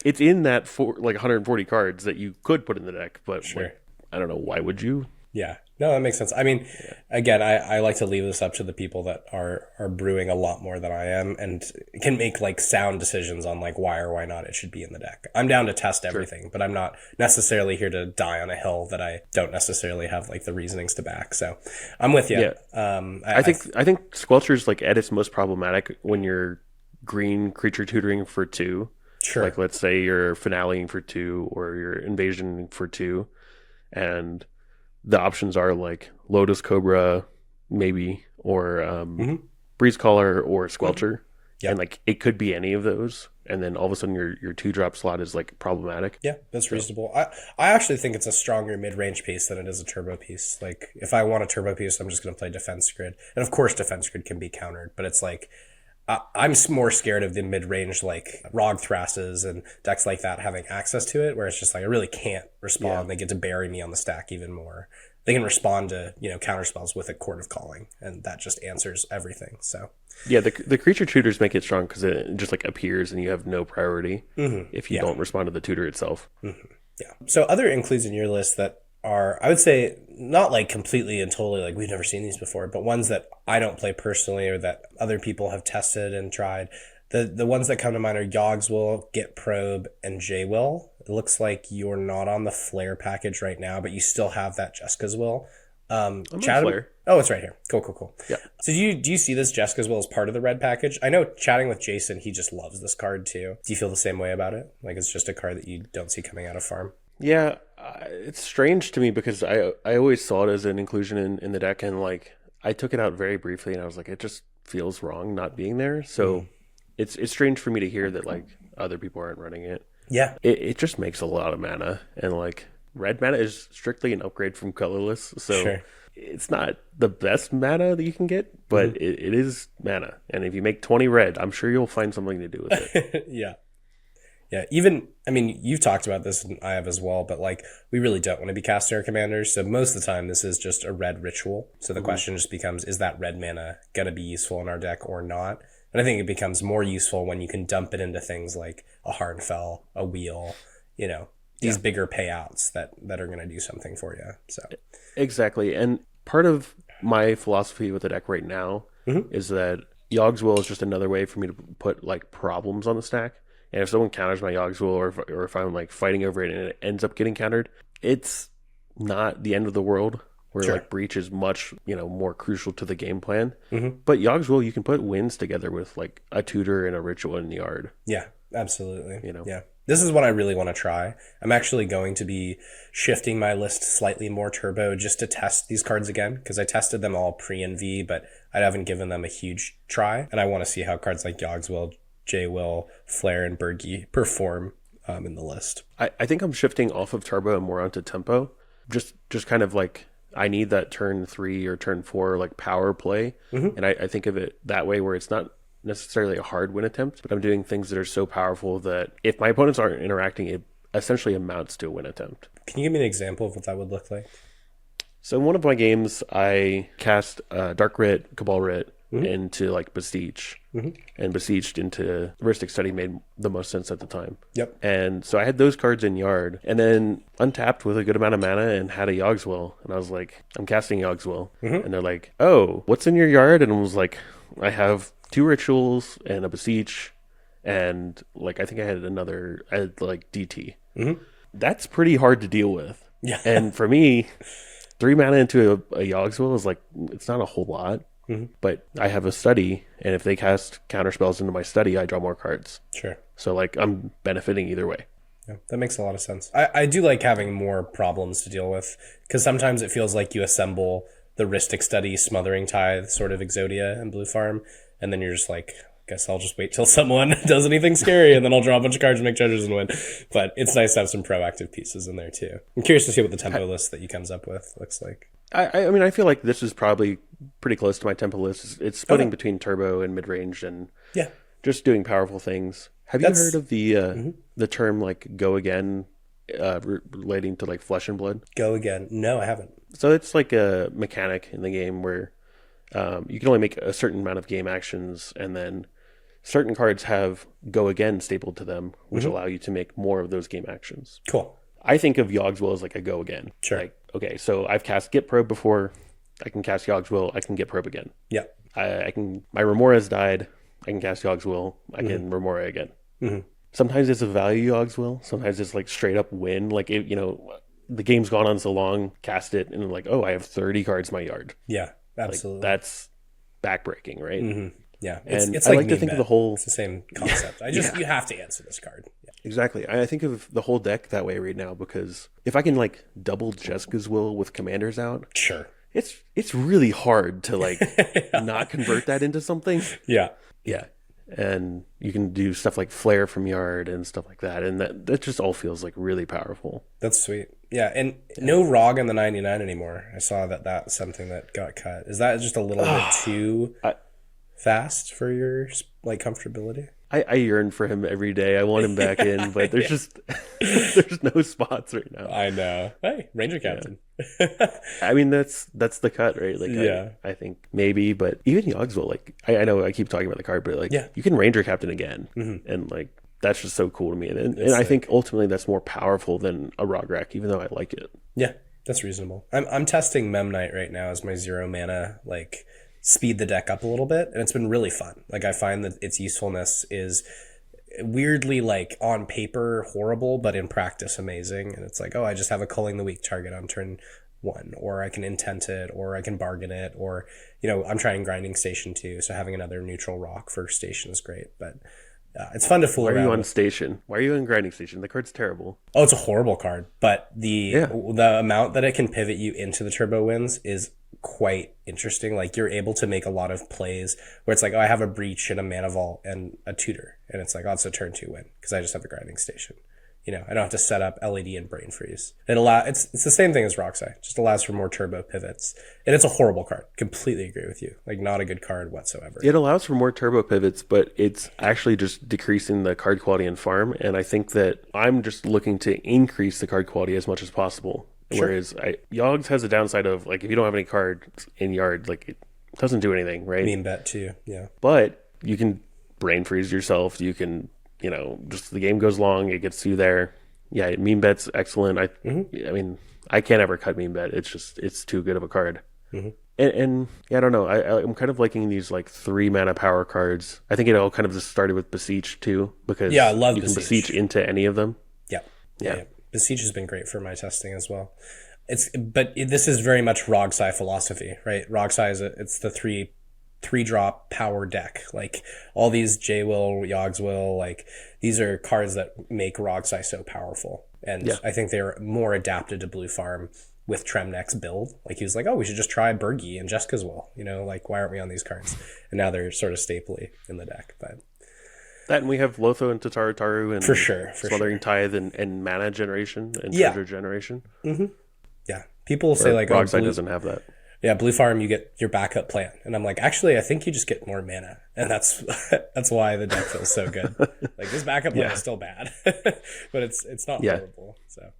it's in that 140 cards that you could put in the deck, but like, I don't know, why would you? Yeah. No, that makes sense. I mean, again, I like to leave this up to the people that are brewing a lot more than I am and can make like sound decisions on like why or why not it should be in the deck. I'm down to test everything, but I'm not necessarily here to die on a hill that I don't necessarily have like the reasonings to back. So I'm with you. Yeah. I think Squelcher's like at its most problematic when you're green creature tutoring for 2. Sure. Like let's say you're finaleing for 2 or you're invasion for 2, and the options are like Lotus Cobra, maybe, or Breeze Caller or Squelcher. And like it could be any of those. And then all of a sudden your 2-drop slot is like problematic. Yeah, that's reasonable. I actually think it's a stronger mid-range piece than it is a turbo piece. Like if I want a turbo piece, I'm just going to play Defense Grid. And of course Defense Grid can be countered, but it's like, I'm more scared of the mid-range like Rog Thrasses and decks like that having access to it, where it's just like I really can't respond. They get to bury me on the stack even more. They can respond to counter spells with a Court of Calling, and that just answers everything. So yeah, the creature tutors make it strong because it just like appears and you have no priority if you don't respond to the tutor itself. Yeah. So other includes in your list that are, I would say, not like completely and totally like we've never seen these before, but ones that I don't play personally or that other people have tested and tried. The ones that come to mind are Yogg's Will, Get Probe, and J Will. It looks like you're not on the Flare package right now, but you still have that Jessica's Will. I'm on Chat. Flare. Oh, it's right here. Cool. Yeah. So do you see this Jesk as well as part of the red package? I know chatting with Jason, he just loves this card too. Do you feel the same way about it? Like it's just a card that you don't see coming out of farm? Yeah, it's strange to me because I always saw it as an inclusion in the deck, and like I took it out very briefly, and I was like, it just feels wrong not being there. So it's strange for me to hear that like other people aren't running it. Yeah. It just makes a lot of mana, and like red mana is strictly an upgrade from colorless, so Sure. it's not the best mana that you can get, but it is mana, and if you make 20 red, I'm sure you'll find something to do with it. Yeah, even, I mean, you've talked about this, and I have as well, but like, we really don't want to be cast air commanders, so most of the time this is just a red ritual. So the question just becomes, is that red mana going to be useful in our deck or not? And I think it becomes more useful when you can dump it into things like a Harnfell, a Wheel, you know, these bigger payouts that are going to do something for you. So Exactly, and part of my philosophy with the deck right now is that Yogg's Will is just another way for me to put like problems on the stack. And if someone counters my Yogg's Will, or if I'm like fighting over it and it ends up getting countered, it's not the end of the world. Where like Breach is much more crucial to the game plan. But Yogg's Will, you can put wins together with like a tutor and a ritual in the yard. Yeah, absolutely. Yeah, this is what I really want to try. I'm actually going to be shifting my list slightly more turbo just to test these cards again, because I tested them all pre-NV, but I haven't given them a huge try, and I want to see how cards like Yogg's Will, J-Will, Flare, and Bergie perform in the list. I think I'm shifting off of turbo and more onto tempo. Just kind of like I need that turn 3 or turn 4 like power play, and I think of it that way, where it's not necessarily a hard win attempt, but I'm doing things that are so powerful that if my opponents aren't interacting, it essentially amounts to a win attempt. Can you give me an example of what that would look like? So in one of my games, I cast Dark Writ, Cabal Writ into like Besiege, and Besieged into Heuristic Study made the most sense at the time. Yep. And so I had those cards in yard, and then untapped with a good amount of mana and had a Yogg's Will, and I was like, I'm casting Yogg's Will, and they're like, oh, what's in your yard? And I was like, I have 2 rituals and a Besiege, and like I think I had like DT. That's pretty hard to deal with. Yeah. And for me, 3 mana into a Yogg's Will is like, it's not a whole lot. But I have a study, and if they cast counter spells into my study, I draw more cards. Sure. So like I'm benefiting either way. Yeah, that makes a lot of sense. I do like having more problems to deal with, because sometimes it feels like you assemble the Heuristic Study, Smothering Tithe sort of Exodia and Blue Farm, and then you're just like, guess I'll just wait till someone does anything scary, and then I'll draw a bunch of cards and make treasures and win. But it's nice to have some proactive pieces in there too. I'm curious to see what the tempo list that he comes up with looks like. I mean, I feel like this is probably pretty close to my tempo list. It's splitting between turbo and mid-range, and just doing powerful things. Have you heard of the term like "go again" relating to like Flesh and Blood? Go again? No, I haven't. So it's like a mechanic in the game where you can only make a certain amount of game actions, and then certain cards have "go again" stapled to them, which allow you to make more of those game actions. Cool. I think of Yogg's Will as like a go again. Sure. Like, okay, so I've cast Get Probe before. I can cast Yogg's Will. I can Get Probe again. Yeah. I can. My Remora's died. I can cast Yogg's Will. I can Remora again. Sometimes it's a value Yogg's Will. Sometimes it's like straight up win. Like the game's gone on so long. Cast it and like, oh, I have 30 cards in my yard. Yeah, absolutely. Like, that's backbreaking, right? Yeah, it's I like to think of the whole. It's the same concept. You have to answer this card. Yeah. Exactly. I think of the whole deck that way right now, because if I can like double Jessica's Will with commanders out, sure, it's really hard to like not convert that into something. Yeah. And you can do stuff like Flare from yard and stuff like that, and that just all feels like really powerful. That's sweet. Yeah, and no ROG in the 99 anymore. I saw that's something that got cut. Is that just a little bit too fast for your like comfortability? I yearn for him every day. I want him back in, but there's just there's no spots right now. I know. Hey, Ranger Captain. I mean, that's the cut, right? Like, I think maybe, but even Yogg's Will, like, I know I keep talking about the card, but like, you can Ranger Captain again, and like that's just so cool to me, and I think ultimately that's more powerful than a Rog Rack, even though I like it. Yeah, that's reasonable. I'm testing Memnite right now as my 0 mana like speed the deck up a little bit, and it's been really fun. Like I find that its usefulness is weirdly like on paper horrible, but in practice amazing. And it's like, oh, I just have a Culling the Weak target on turn one, or I can intent it, or I can bargain it, or, you know, I'm trying grinding station too, so having another neutral rock for station is great. But it's fun to fool around. Why are you on station? Why are you in grinding station? The card's terrible. Oh, it's a horrible card, but the amount that it can pivot you into the turbo wins is quite interesting. Like, you're able to make a lot of plays where it's like, oh, I have a breach and a mana vault and a tutor, and it's like, oh, it's a turn 2 win because I just have a grinding station. You know, I don't have to set up LED and brain freeze. It's the same thing as Roxai, just allows for more turbo pivots. And it's a horrible card. Completely agree with you. Like, not a good card whatsoever. It allows for more turbo pivots, but it's actually just decreasing the card quality in farm. And I think that I'm just looking to increase the card quality as much as possible. Sure. Whereas Yogg's has a downside of, like, if you don't have any cards in yard, like, it doesn't do anything, right? Mean bet too, yeah. But you can brain freeze yourself. You can, you know, just the game goes long, it gets you there. Yeah, meme bet's excellent. I mean, I can't ever cut meme bet. It's too good of a card. And yeah, I don't know. I'm kind of liking these like 3 mana power cards. I think it all kind of just started with Beseech too, because I love you can Beseech into any of them. Yeah. Beseech has been great for my testing as well. But this is very much Rogsai philosophy, right? Rogsai it's the 3-drop power deck. Like, all these J-Will, Yogg's Will, like, these are cards that make Rogsai so powerful. And I think they're more adapted to Blue Farm with Tremneck's build. Like, he was like, oh, we should just try Bergie and Jessica's Will. You know, like, why aren't we on these cards? And now they're sort of stapley in the deck. But that, and we have Lotho and Tataru and for sure, Smothering Tithe and mana generation and treasure generation. Yeah. People say, like, Rogsai doesn't have that. Yeah, Blue Farm, you get your backup plan. And I'm like, actually, I think you just get more mana. And that's why the deck feels so good. Like, this backup plan is still bad. But it's not horrible. So,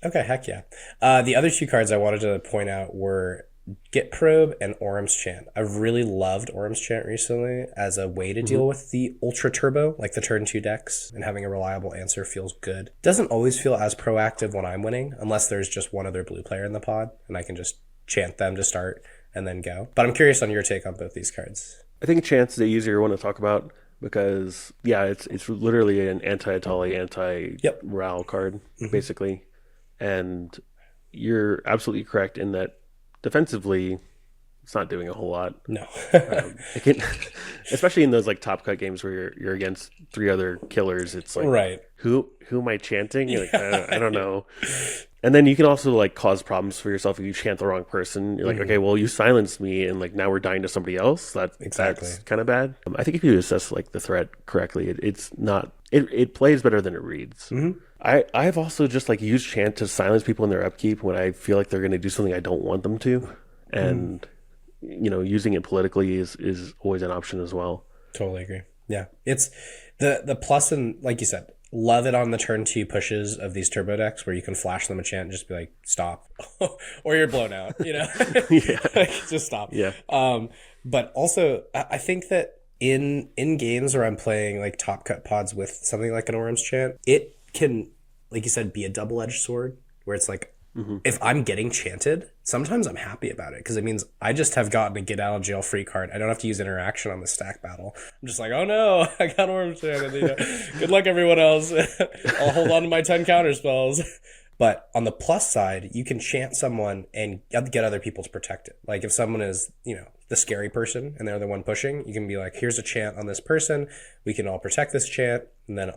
okay, heck yeah. The other 2 cards I wanted to point out were Git Probe and Orum's Chant. I've really loved Orum's Chant recently as a way to deal with the Ultra Turbo, like the turn 2 decks, and having a reliable answer feels good. Doesn't always feel as proactive when I'm winning, unless there's just one other blue player in the pod, and I can just chant them to start and then go. But I'm curious on your take on both these cards. I think Chant's the easier one to talk about because, it's literally an anti-Atali, anti-Ral card, basically. And you're absolutely correct in that defensively, it's not doing a whole lot. No. Especially in those like top cut games where you're against 3 other killers. It's like, who am I chanting? Like, I don't know. And then you can also like cause problems for yourself if you chant the wrong person. You're like, okay, well, you silenced me, and like now we're dying to somebody else. That's kind of bad. I think if you assess like the threat correctly, it's not. It plays better than it reads. I've also just like used chant to silence people in their upkeep when I feel like they're going to do something I don't want them to, and you know, using it politically is always an option as well. Totally agree. Yeah, it's the plus, and like you said, love it on the turn 2 pushes of these turbo decks where you can flash them a chant and just be like, stop, or you're blown out, you know? Like, just stop. Yeah. But also, I think that in games where I'm playing like top cut pods with something like an Orum's Chant, it can, like you said, be a double-edged sword where it's like, if I'm getting chanted, sometimes I'm happy about it because it means I just have gotten a get out of jail free card. I don't have to use interaction on the stack battle. I'm just like, oh no, I got Orum's Chant. You know, good luck, everyone else. I'll hold on to my 10 counter spells. But on the plus side, you can chant someone and get other people to protect it. Like, if someone is, you know, the scary person and they're the one pushing, you can be like, here's a chant on this person. We can all protect this chant, and then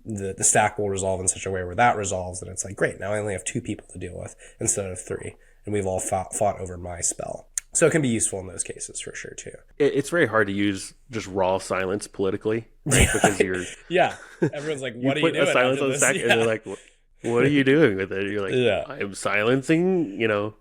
the stack will resolve in such a way where that resolves, and it's like, great, now I only have 2 people to deal with instead of 3, and we've all fought over my spell. So it can be useful in those cases for sure too. It's very hard to use just raw silence politically, right? Because you're everyone's like, what are you doing? You put a silence on the stack, and they're like, what are you doing with it? You're like, I'm silencing, you know.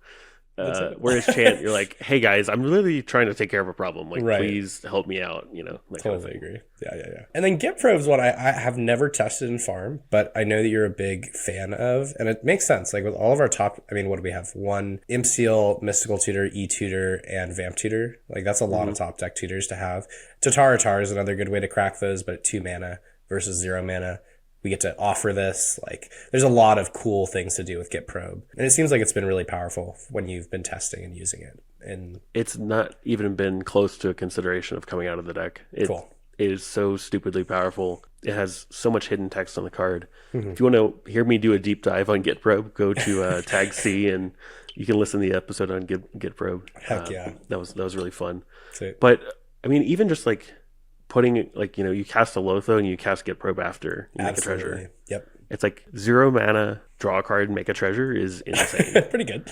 Whereas chant, you're like, hey guys, I'm really trying to take care of a problem. Like, please help me out, you know. Totally agree. Yeah. And then Git Probe is what I have never tested in farm, but I know that you're a big fan of, and it makes sense. Like, with all of our top, I mean, what do we have? 1 Imp Seal, Mystical Tutor, E-Tutor, and Vamp Tutor. Like, that's a lot of top deck tutors to have. Tatar is another good way to crack those, but at 2 mana versus 0 mana. We get to offer this. Like, there's a lot of cool things to do with Git Probe. And it seems like it's been really powerful when you've been testing and using it. And it's not even been close to a consideration of coming out of the deck. Cool. It is so stupidly powerful. it has so much hidden text on the card. If you want to hear me do a deep dive on Git Probe, go to Tag C and you can listen to the episode on Git Probe. Heck yeah. That was really fun. Sweet. But I mean, even just like putting like, you cast a Lotho and you cast Git Probe after you make a treasure. Yep. It's like 0 mana, draw a card, and make a treasure is insane. Pretty good.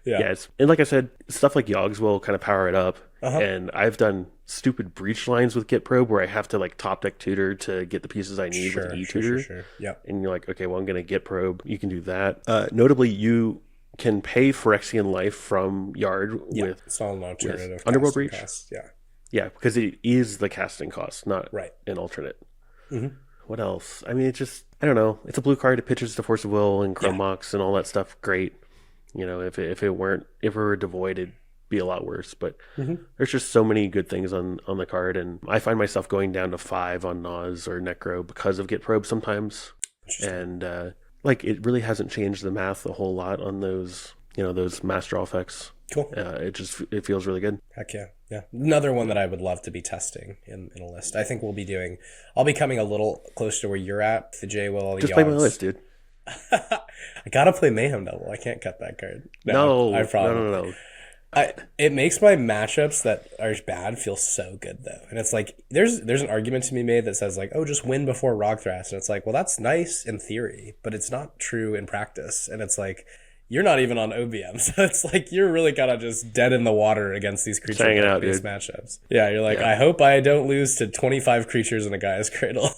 Yeah. And like I said, stuff like Yogs will kind of power it up. And I've done stupid breach lines with Git Probe where I have to like top deck tutor to get the pieces I need with E-tutor. Sure. Yep. And you're like, okay, well, I'm going to Git Probe. You can do that. Notably, you can pay Phyrexian Life from Yard with it's not an alternative Underworld Breach. Cost. Yeah. Yeah, because it is the casting cost, not an alternate. What else? I mean, it's just, I don't know. It's a blue card. It pitches to Force of Will and Chrome Mox and all that stuff. Great. If it were devoid, it'd be a lot worse. But there's just so many good things on the card. And I find myself going down to 5 on Naz or Necro because of Git Probe sometimes. And it really hasn't changed the math a whole lot on those, those mass draw effects. Cool. It feels really good. Heck yeah. Yeah. Another one that I would love to be testing in a list. I think I'll be coming a little closer to where you're at. The J will. Just play my list, dude. I gotta play Mayhem Double. I can't cut that card. No. It makes my matchups that are bad feel so good though, and it's like there's an argument to be made that says like, oh, just win before Rogthrast, and it's like, well, that's nice in theory, but it's not true in practice, and it's like, you're not even on OBM, so it's like you're really kind of just dead in the water against these creature-based matchups. Yeah, you're like, I hope I don't lose to 25 creatures in a Gaia's Cradle.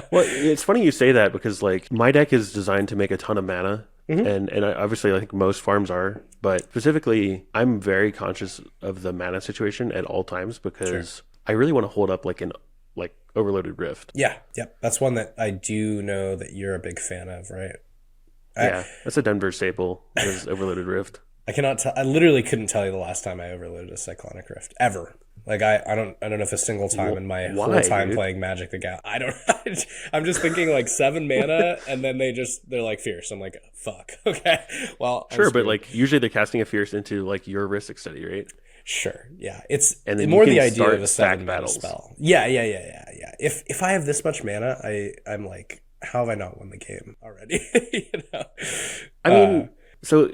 Well, it's funny you say that because like my deck is designed to make a ton of mana, and obviously I think most farms are, but specifically I'm very conscious of the mana situation at all times because I really want to hold up like Overloaded Rift. Yeah, that's one that I do know that you're a big fan of, right? That's a Denver staple. Is Overloaded Rift. I cannot tell. I literally couldn't tell you the last time I overloaded a Cyclonic Rift ever. Like I don't know if a single time in my whole time playing Magic the Gathering. I don't. I'm just thinking like 7 mana, and then they're like Fierce. I'm like, fuck. Okay, well, sure, but like usually they're casting a Fierce into like your Ristic Study, right? Sure. Yeah, it's and more the idea of a 7 mana spell. Yeah. If I have this much mana, I'm like, how have I not won the game already? I mean, so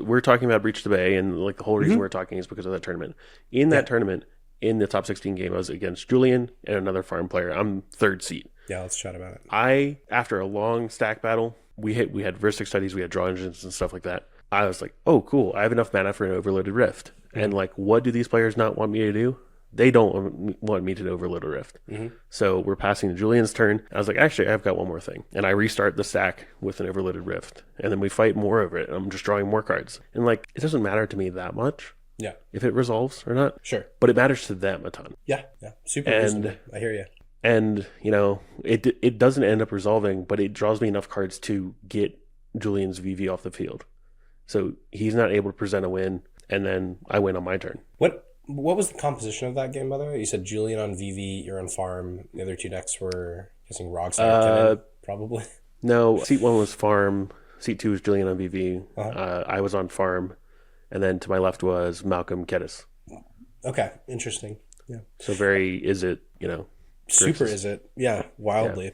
we're talking about Breach the Bay, and like the whole reason we're talking is because of that tournament. In that tournament, in the top 16 game, I was against Julian and another farm player. I'm 3rd seat. Yeah, let's chat about it. After a long stack battle, we had Ristic Studies, we had draw engines and stuff like that. I was like, oh, cool. I have enough mana for an Overloaded Rift. And like, what do these players not want me to do? They don't want me to overload a Rift. So we're passing to Julian's turn. I was like, actually, I've got one more thing. And I restart the stack with an Overloaded Rift. And then we fight more over it. And I'm just drawing more cards. And like, it doesn't matter to me that much. Yeah. If it resolves or not. Sure. But it matters to them a ton. Yeah. Super reasonable. I hear you. And, it doesn't end up resolving, but it draws me enough cards to get Julian's VV off the field. So he's not able to present a win. And then I win on my turn. What was the composition of that game, by the way? You said Julian on VV, you're on farm. The other 2 decks were, I'm guessing, Rogsire, probably. No, seat 1 was farm. Seat 2 was Julian on VV. I was on farm. And then to my left was Malcolm Kedis. Okay, interesting. Yeah. So very Izzet, Super Izzet. Yeah, wildly. Yeah.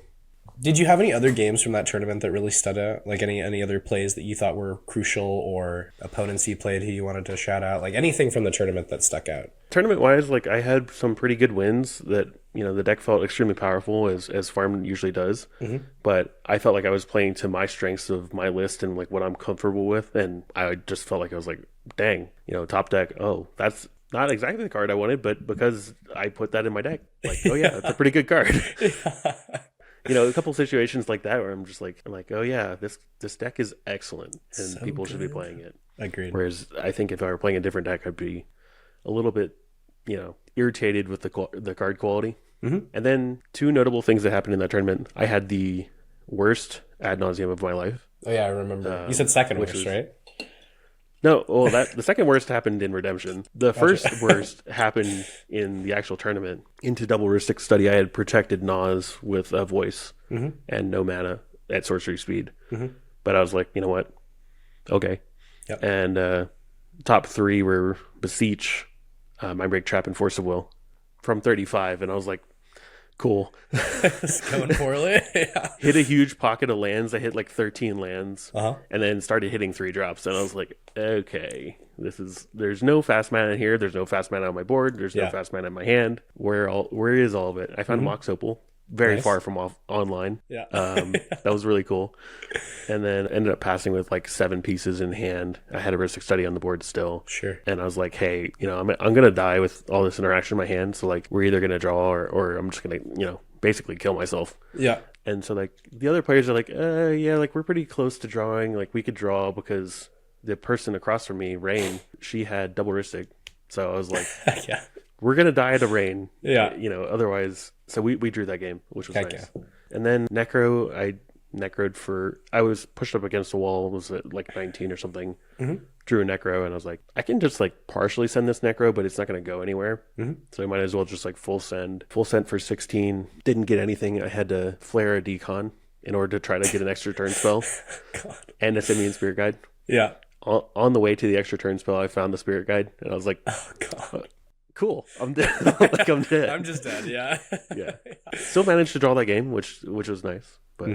Did you have any other games from that tournament that really stood out? Like any other plays that you thought were crucial or opponents you played who you wanted to shout out? Like anything from the tournament that stuck out? Tournament-wise, like I had some pretty good wins that, the deck felt extremely powerful as Farm usually does. But I felt like I was playing to my strengths of my list and like what I'm comfortable with. And I just felt like I was like, dang, top deck, oh, that's not exactly the card I wanted, but because I put that in my deck, like, oh yeah, that's a pretty good card. A couple situations like that where I'm like, oh yeah, this deck is excellent and so people should be playing it. Agreed. Whereas I think if I were playing a different deck, I'd be a little bit, irritated with the card quality. And then 2 notable things that happened in that tournament. I had the worst ad nauseum of my life. Oh yeah, I remember. You said second worst, right? No, well, the second worst happened in Redemption. The first worst happened in the actual tournament. Into Double Ristic Study, I had protected Naz with a voice and no mana at sorcery speed. But I was like, you know what? Okay. Yep. And top 3 were Beseech, Mindbreak, Trap, and Force of Will from 35. And I was like, Cool. It's going poorly. Yeah. Hit a huge pocket of lands. I hit like 13 lands, Uh-huh. and then started hitting 3 drops. And I was like, okay, there's no fast mana in here. There's no fast mana on my board. There's no fast mana in my hand. Where is all of it? I found a Mox Opal, very far from online. Yeah. That was really cool. And then ended up passing with like 7 pieces in hand. I had a Ristic Study on the board still. Sure. And I was like, hey, I'm gonna die with all this interaction in my hand. So like, we're either gonna draw or I'm just gonna basically kill myself. Yeah. And so like the other players are like, yeah, like we're pretty close to drawing. Like we could draw because the person across from me, Rain, she had double Ristic. So I was like, yeah, we're gonna die to Rain. Yeah. Otherwise. So we drew that game, which was nice. Yeah. And then Necro, I necroed I was pushed up against a wall, was at like 19 or something. Drew a Necro, and I was like, I can just like partially send this Necro, but it's not going to go anywhere. So I might as well just like full send for 16. Didn't get anything. I had to flare a decon in order to try to get an extra turn spell and a Simian Spirit Guide. Yeah. On the way to the extra turn spell, I found the Spirit Guide, and I was like, oh god, cool, I'm dead. Like I'm dead. I'm just dead. Yeah. Yeah. Still managed to draw that game, which was nice. But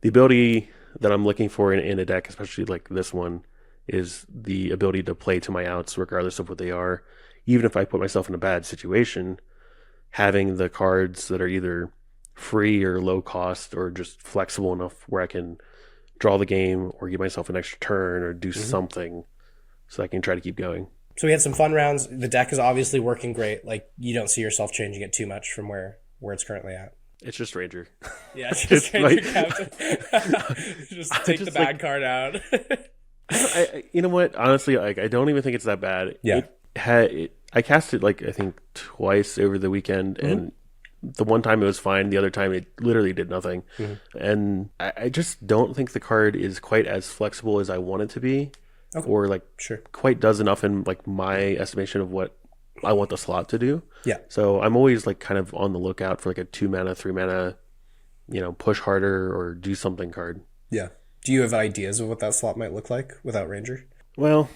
the ability that I'm looking for in a deck, especially like this one, is the ability to play to my outs regardless of what they are. Even if I put myself in a bad situation, having the cards that are either free or low cost or just flexible enough where I can draw the game or give myself an extra turn or do something so I can try to keep going. So we had some fun rounds. The deck is obviously working great. Like, you don't see yourself changing it too much from where it's currently at. It's just Ranger. Yeah, just Ranger Captain. Just take the bad card out. I you know what? Honestly, like I don't even think it's that bad. Yeah. I cast it like I think twice over the weekend, and the one time it was fine. The other time it literally did nothing. And I just don't think the card is quite as flexible as I want it to be, or like quite does enough in like my estimation of what I want the slot to do. Yeah. So I'm always like kind of on the lookout for like a 2 mana, 3 mana, push harder or do something card. Yeah. Do you have ideas of what that slot might look like without Ranger? Well,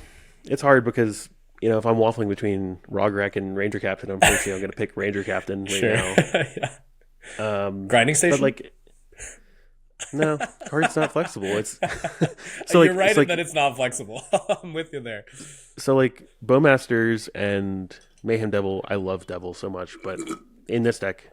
it's hard because, if I'm waffling between Rogrek and Ranger Captain, I'm pretty sure I'm going to pick Ranger Captain right now. Grinding Station? But like, no, card's not flexible. It's so you're right that it's not flexible. I'm with you there. So like Bowmasters and Mayhem Devil, I love Devil so much, but in this deck,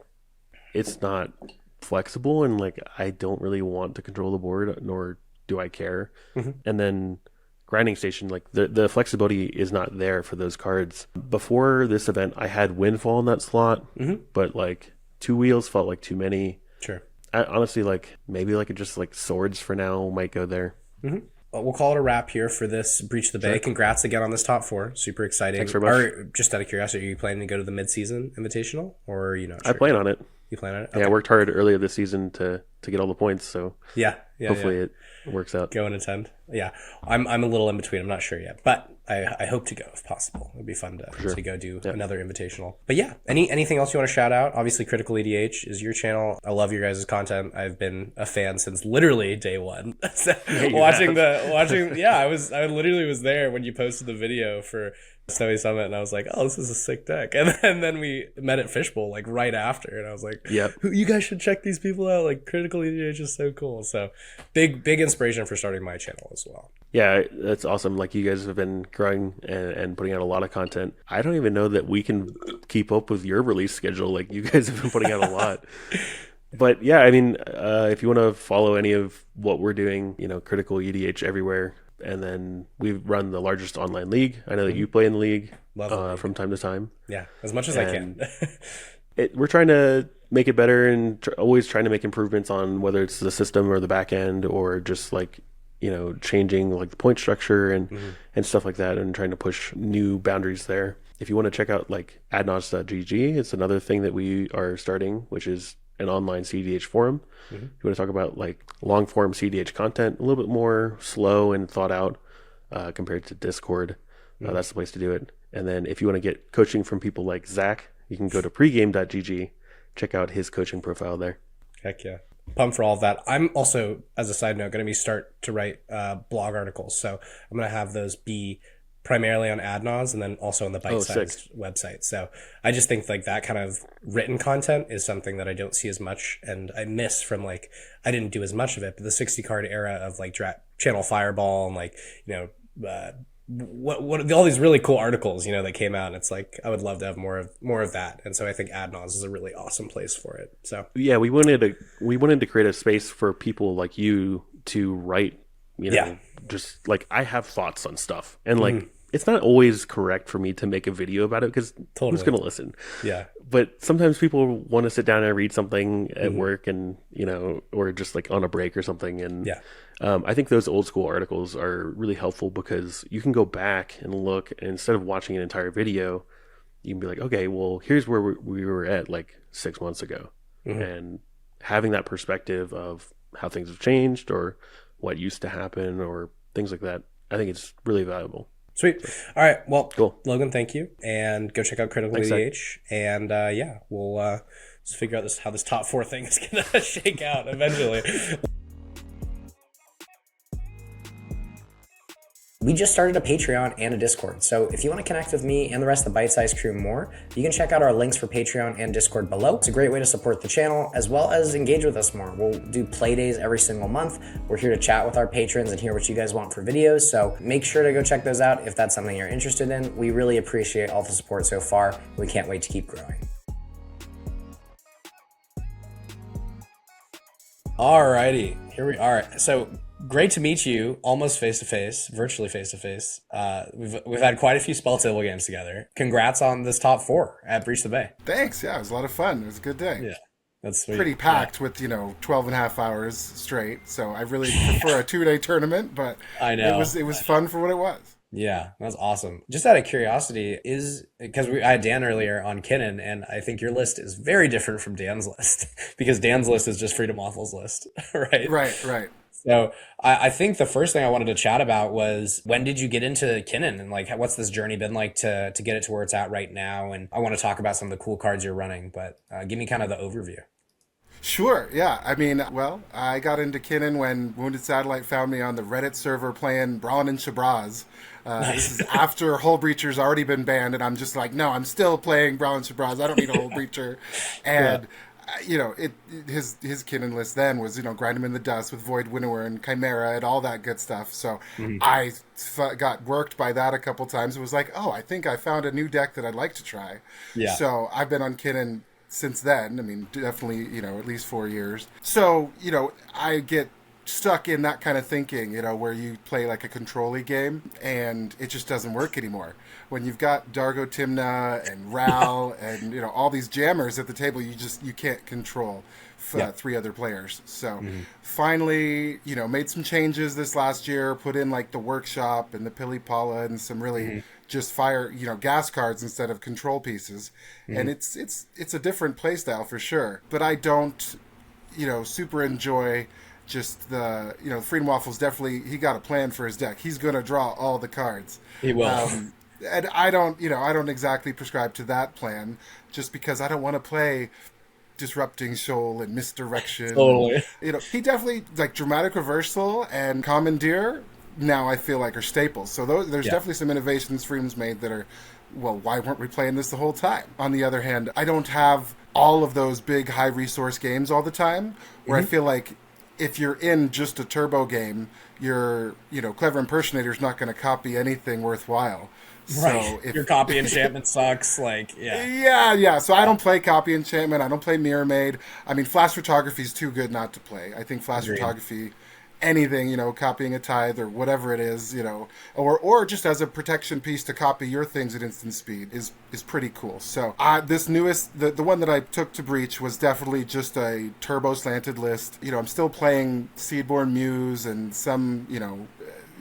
it's not flexible, and like I don't really want to control the board, nor do I care. And then Grinding Station, like the flexibility is not there for those cards. Before this event, I had Windfall in that slot, but like 2 wheels felt like too many. Sure. I honestly like maybe like just like Swords for now might go there. We'll call it a wrap here for this Breach the Bay. Congrats again on this top 4. Super exciting. Thanks very much. Just out of curiosity, are you planning to go to the mid-season invitational, or are you not sure? I plan on it. You plan on it? Okay. Yeah, I worked hard earlier this season to get all the points, so hopefully it works out. Go and attend. Yeah, I'm a little in between. I'm not sure yet, but I hope to go if possible. It would be fun to go do another invitational. But yeah, anything else you want to shout out? Obviously, Critical EDH is your channel. I love your guys' content. I've been a fan since literally day one. watching. Yeah, I literally was there when you posted the video for Snowy Summit, and I was like, oh, this is a sick deck. And then we met at Fishbowl like right after, and I was like, you guys should check these people out. Like, Critical EDH is so cool. So big inspiration for starting my channel as well. Yeah, that's awesome. Like, you guys have been growing and putting out a lot of content. I don't even know that we can keep up with your release schedule. Like, you guys have been putting out a lot. But yeah, I mean, if you want to follow any of what we're doing, Critical EDH everywhere. And then we run the largest online league. I know that you play in the league from time to time. Yeah, as much as I can. We're trying to make it better and always trying to make improvements on whether it's the system or the back end or just like, changing like the point structure and stuff like that, and trying to push new boundaries there. If you want to check out like adnods.gg, it's another thing that we are starting, which is an online cEDH forum. If you want to talk about like long form cEDH content, a little bit more slow and thought out compared to Discord, that's the place to do it. And then if you want to get coaching from people like Zach, you can go to pregame.gg, check out his coaching profile there. Heck yeah. Pumped for all of that. I'm also, as a side note, going to start to write blog articles. So I'm going to have those be primarily on AdNos and then also on the Oh, sick. bite-sized website. So I just think like that kind of written content is something that I don't see as much, and I miss from like, I didn't do as much of it, but the 60 card era of like Channel Fireball and like, you know, what all these really cool articles, you know, that came out, and it's like I would love to have more of that. And so I think AdNos is a really awesome place for it. So Yeah, we wanted to create a space for people like you to write, you know, Yeah. just like I have thoughts on stuff, and like it's not always correct for me to make a video about it because who's Totally. going to listen? yeah. But sometimes people want to sit down and read something at work, and you know, or just like on a break or something. And Yeah. I think those old school articles are really helpful because you can go back and look, and instead of watching an entire video, you can be like, okay, well, here's where we were at like 6 months ago, and having that perspective of how things have changed or what used to happen or things like that, I think it's really valuable. Sweet. All right. Well, Cool. Logan, thank you. And go check out Critical Thanks, cEDH. And yeah, we'll just figure out how this top 4 thing is going to shake out eventually. We just started a Patreon and a Discord, so if you want to connect with me and the rest of the Bite Size crew more, you can check out our links for Patreon and Discord below. It's a great way to support the channel, as well as engage with us more. We'll do play days every single month. We're here to chat with our patrons and hear what you guys want for videos, so make sure to go check those out if that's something you're interested in. We really appreciate all the support so far. We can't wait to keep growing. Alrighty, here we are. So great to meet you, almost face to face, virtually face to face. We've had quite a few Spell Table games together. Congrats on this top 4 at Breach the Bay. Thanks. Yeah, it was a lot of fun. It was a good day. Yeah, that's sweet. Pretty packed with 12 and a half hours straight. So I really prefer a 2-day tournament, but I know it was fun for what it was. Yeah, that's awesome. Just out of curiosity, because I had Dan earlier on Kinnan, and I think your list is very different from Dan's list because Dan's list is just Freedom Waffles list, right? Right. So I think the first thing I wanted to chat about was when did you get into Kinnan, and like what's this journey been like to get it to where it's at right now? And I want to talk about some of the cool cards you're running, but give me kind of the overview. Sure, yeah. I mean, well, I got into Kinnan when Wounded Satellite found me on the Reddit server playing Brawn and Shabraz. Nice. This is after Hull Breacher's already been banned, and I'm just like, no, I'm still playing Brawn and Shabraz. I don't need a Hull Breacher. And, his Kinnan list then was, Grind Him in the Dust with Void Winnower and Chimera and all that good stuff. So I got worked by that a couple times. It was like, oh, I think I found a new deck that I'd like to try. Yeah. So I've been on Kinnan since then. I mean, definitely, at least 4 years. So, I get stuck in that kind of thinking, where you play like a control-y game and it just doesn't work anymore. When you've got Dargo Timna and Ral and, all these jammers at the table, you can't control 3 other players. So finally, made some changes this last year, put in like the workshop and the Pilipala and some really just fire, gas cards instead of control pieces. And it's a different play style for sure. But I don't, super enjoy just the, Freedom Waffles definitely, he got a plan for his deck. He's going to draw all the cards. He will. And I don't exactly prescribe to that plan just because I don't want to play Disrupting Shoal and Misdirection. Totally. He definitely, like Dramatic Reversal and Commandeer, now I feel like are staples. So there's definitely some innovations Freedom's made that are, well, why weren't we playing this the whole time? On the other hand, I don't have all of those big high resource games all the time where I feel like if you're in just a turbo game, your Clever Impersonator's not going to copy anything worthwhile. Right. So if your copy enchantment sucks, like, Yeah. So I don't play copy enchantment. I don't play Mirror Maid. I mean, Flash Photography is too good not to play. I think Flash Photography, anything, copying a Tithe or whatever it is, or just as a protection piece to copy your things at instant speed is pretty cool. So this newest, the one that I took to Breach was definitely just a turbo slanted list. I'm still playing Seedborn Muse and some,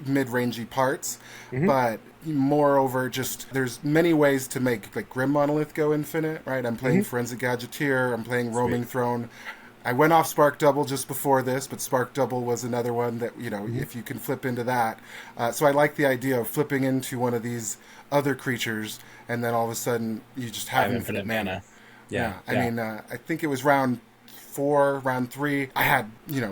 mid-rangey parts, but moreover, just there's many ways to make like Grim Monolith go infinite, right? I'm playing Forensic Gadgeteer, I'm playing Roaming Throne. I went off Spark Double just before this, but Spark Double was another one that, if you can flip into that. So I like the idea of flipping into one of these other creatures, and then all of a sudden you just have infinite mana. Yeah. I mean, I think it was round 4, round 3, I had,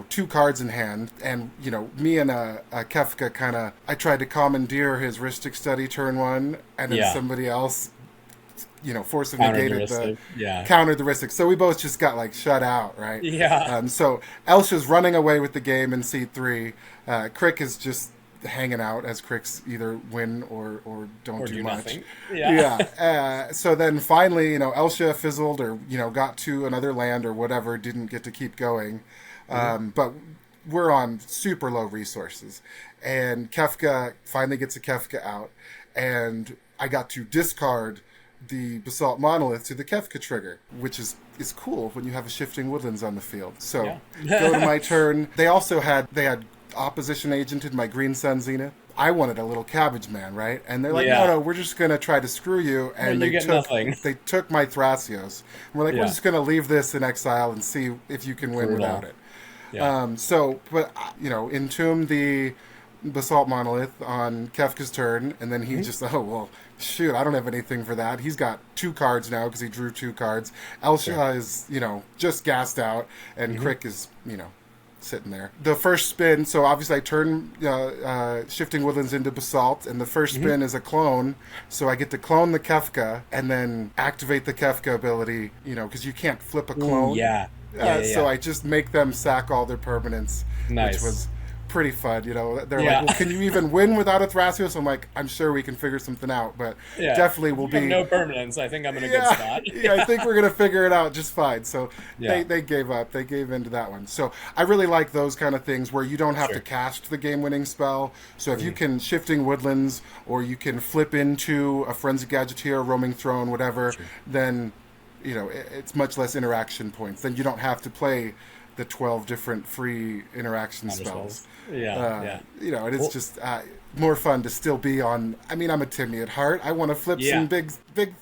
2 cards in hand, and, me and a Kefka kind of, I tried to commandeer his Rhystic Study turn 1, and then somebody else, force of negated countered the Rhystic. So we both just got, like, shut out, right? Yeah. So Elsha's running away with the game in C3. Crick is just hanging out, as Cricks either win or don't do much. Nothing. So then finally, Elsha fizzled or, got to another land or whatever, didn't get to keep going. But we're on super low resources. And Kefka finally gets a Kefka out. And I got to discard the Basalt Monolith to the Kefka trigger, which is cool when you have a Shifting Woodlands on the field. So go to my turn. They had opposition agented my Green Sun Zenith. I wanted a little Cabbage Man, right? And they're like, no, we're just going to try to screw you. And they took my Thrasios. And we're like, we're just going to leave this in exile and see if you can win without it. Entomb the Basalt Monolith on Kefka's turn, and then he just, shoot, I don't have anything for that. He's got 2 cards now because he drew 2 cards. Elsha is, just gassed out, and Crick is, sitting there. The first spin, so obviously I turn Shifting Woodlands into Basalt, and the first spin is a clone, so I get to clone the Kefka, and then activate the Kefka ability, because you can't flip a clone. So I just make them sack all their permanents, which was pretty fun. They're like, well, can you even win without a Thrasios? I'm like, I'm sure we can figure something out, but definitely will be no permanence. I think I'm in a good spot. I think we're gonna figure it out just fine. So they gave up. They gave into that one. So I really like those kind of things where you don't have to cast the game-winning spell. So if you can Shifting Woodlands, or you can flip into a Forensic Gadgeteer, Roaming Throne, whatever, then it's much less interaction points. Then you don't have to play the 12 different free interaction spells. And it's just more fun to still be on. I mean, I'm a Timmy at heart. I want to flip some big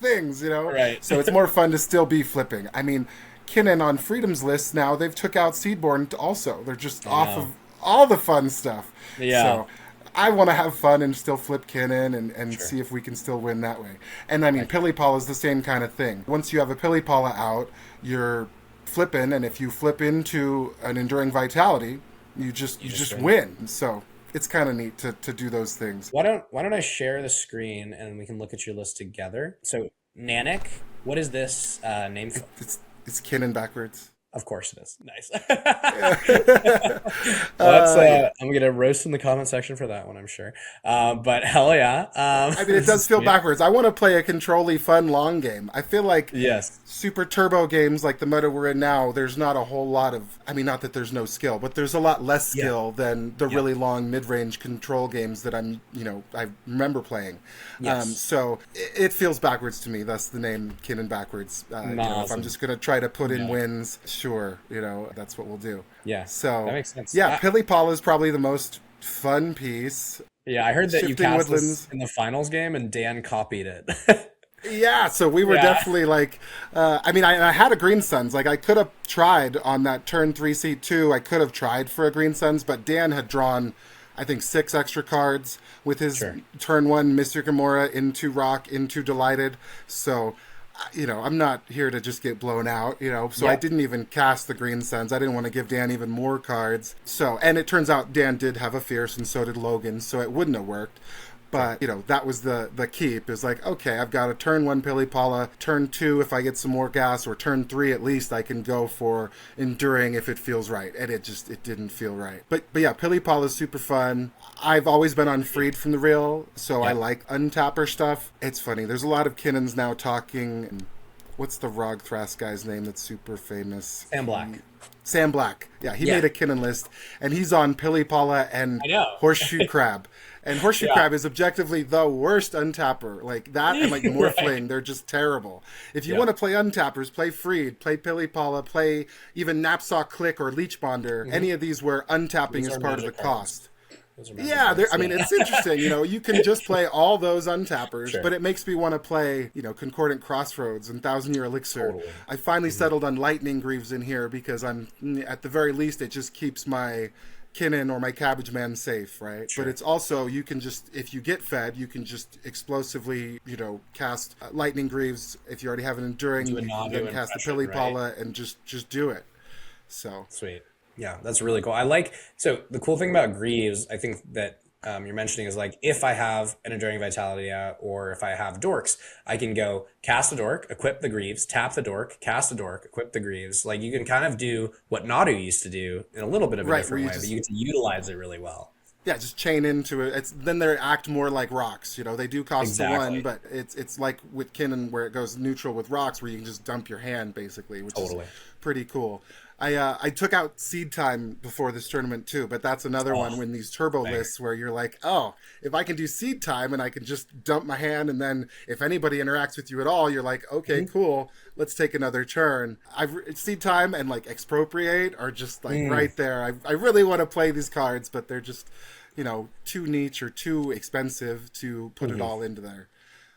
things, Right. So it's more fun to still be flipping. I mean, Kinnan on Freedom's list now, they've took out Seedborn also. They're just off of all the fun stuff. So I want to have fun and still flip Kinnan and see if we can still win that way. And I mean, Pilipala is the same kind of thing. Once you have a Pilipala out, you're flipping, and if you flip into an Enduring Vitality, you just win. So it's kind of neat to do those things. Why don't I share the screen and we can look at your list together? So Nanik, what is this name? It's Kinnan backwards. Of course it is. Nice. I'm going to roast in the comment section for that one, I'm sure. But hell yeah. I mean, it does feel backwards. I want to play a control-y, fun, long game. I feel like super turbo games like the meta we're in now, there's not a whole lot of... I mean, not that there's no skill, but there's a lot less skill than the really long mid-range control games that I remember playing. So it feels backwards to me. Thus the name Kinnan backwards. If I'm just going to try to put in wins... Sure, that's what we'll do. Yeah, so that makes sense. Yeah, Pilipala is probably the most fun piece. Yeah, I heard that you cast this in the finals game and Dan copied it. Yeah, so we were definitely like, I had a Green Suns. Like, I could have tried on that turn 3 seat 2. I could have tried for a Green Suns, but Dan had drawn, I think, 6 extra cards with his turn 1 Mr. Gamora into Rock, into Delighted. So... I'm not here to just get blown out, so I didn't even cast the Green Suns. I didn't want to give Dan even more cards. So, and it turns out Dan did have a Fierce and so did Logan, so it wouldn't have worked. But, that was the keep, is like, okay, I've got a turn 1 Pilipala, turn 2 if I get some more gas, or turn 3 at least I can go for Enduring if it feels right. And it didn't feel right. But yeah, Pilipala is super fun. I've always been unfreed from the real, so I like untapper stuff. It's funny, there's a lot of Kinnans now talking, what's the Rog Thras guy's name that's super famous? Sam Black. Yeah, he made a Kinnan list, and he's on Pilipala and Horseshoe Crab. And Horseshoe Crab is objectively the worst untapper. Like, that and, like, Morphling, they're just terrible. If you want to play untappers, play Freed, play Pilipala, play even Knapsack Click or Leech Bonder, any of these where untapping is part of the cost. Yeah, it's interesting. You can just play all those untappers, but it makes me want to play, Concordant Crossroads and Thousand Year Elixir. Totally. I finally settled on Lightning Greaves in here because at the very least, it just keeps my Kinnan or my Cabbage Man safe, right? But it's also, you can just, if you get fed, you can just explosively, cast Lightning Greaves. If you already have an Enduring, you can cast the Pilipala and just do it. So Sweet. Yeah, that's really cool. I like, so the cool thing about Greaves, I think that you're mentioning is like, if I have an Enduring Vitality out or if I have Dorks, I can go cast a Dork, equip the Greaves, tap the Dork, cast a Dork, equip the Greaves. Like you can kind of do what Nadu used to do in a little bit of a different way, but you get to utilize it really well. Yeah, just chain into it. It's then they act more like rocks. You know, they do cost one, but it's like with Kinnan where it goes neutral with rocks, where you can just dump your hand basically, which is pretty cool. I took out Seed Time before this tournament too, but that's another one when these turbo lists where you're like, oh, if I can do Seed Time and I can just dump my hand, and then if anybody interacts with you at all, you're like, okay, cool, let's take another turn. Seed Time and like Expropriate are just like right there. I really want to play these cards, but they're just, you know, too niche or too expensive to put it all into there.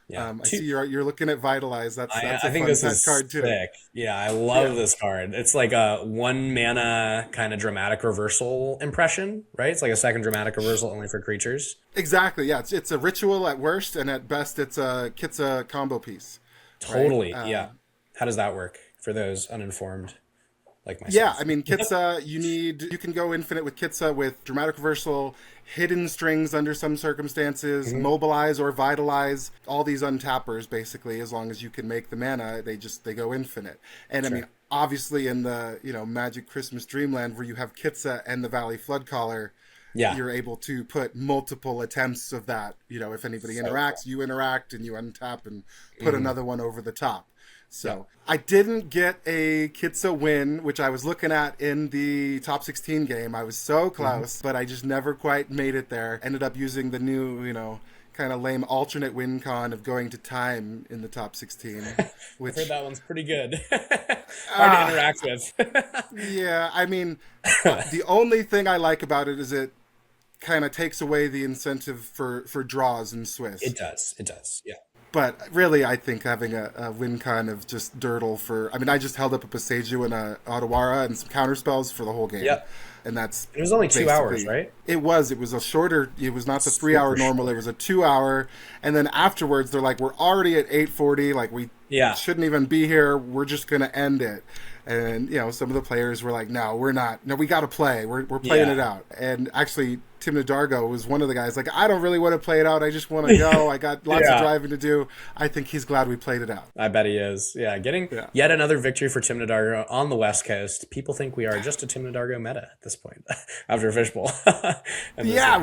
Yeah. I see you're looking at Vitalize. That's a fun set card too. Sick. Yeah, I love this card. It's like a 1 mana kind of dramatic reversal impression, right? It's like a second dramatic reversal only for creatures. Exactly. Yeah, it's a ritual at worst, and at best, it's a Kitsa combo piece. Totally. Right? Yeah. How does that work for those uninformed? Like myself. Yeah, I mean, Kitsa, you can go infinite with Kitsa with Dramatic Reversal, Hidden Strings under some circumstances, Mobilize or Vitalize, all these untappers, basically, as long as you can make the mana, they go infinite. And I mean, obviously in the, you know, Magic Christmas Dreamland, where you have Kitsa and the Valley Floodcaller, you're able to put multiple attempts of that. You know, if anybody interacts, you interact, and you untap and put another one over the top. So I didn't get a Kitsa win, which I was looking at in the top 16 game. I was so close, but I just never quite made it there. Ended up using the new, you know, kind of lame alternate win con of going to time in the top 16. Which, I've heard that one's pretty good. Hard to interact with. Yeah, I mean, the only thing I like about it is it kind of takes away the incentive for draws in Swiss. It does, yeah. But really, I think having a win con of just Dirtle for... I mean, I just held up a Passeju and a Otawara and some counterspells for the whole game. Yep. And that's... It was only 2 hours, right? It was. It was a shorter... It was not the 3-hour normal. It was a 2-hour. And then afterwards, they're like, we're already at 8:40. Like, we shouldn't even be here. We're just going to end it. And, you know, some of the players were like, no, we're not. No, we got to play. We're playing it out. And actually... Tim Nadargo was one of the guys like, I don't really want to play it out. I just want to go. I got lots of driving to do. I think he's glad we played it out. I bet he is. Yeah, getting yet another victory for Tim Nadargo on the West Coast. People think we are just a Tim Nadargo meta at this point after Fishbowl.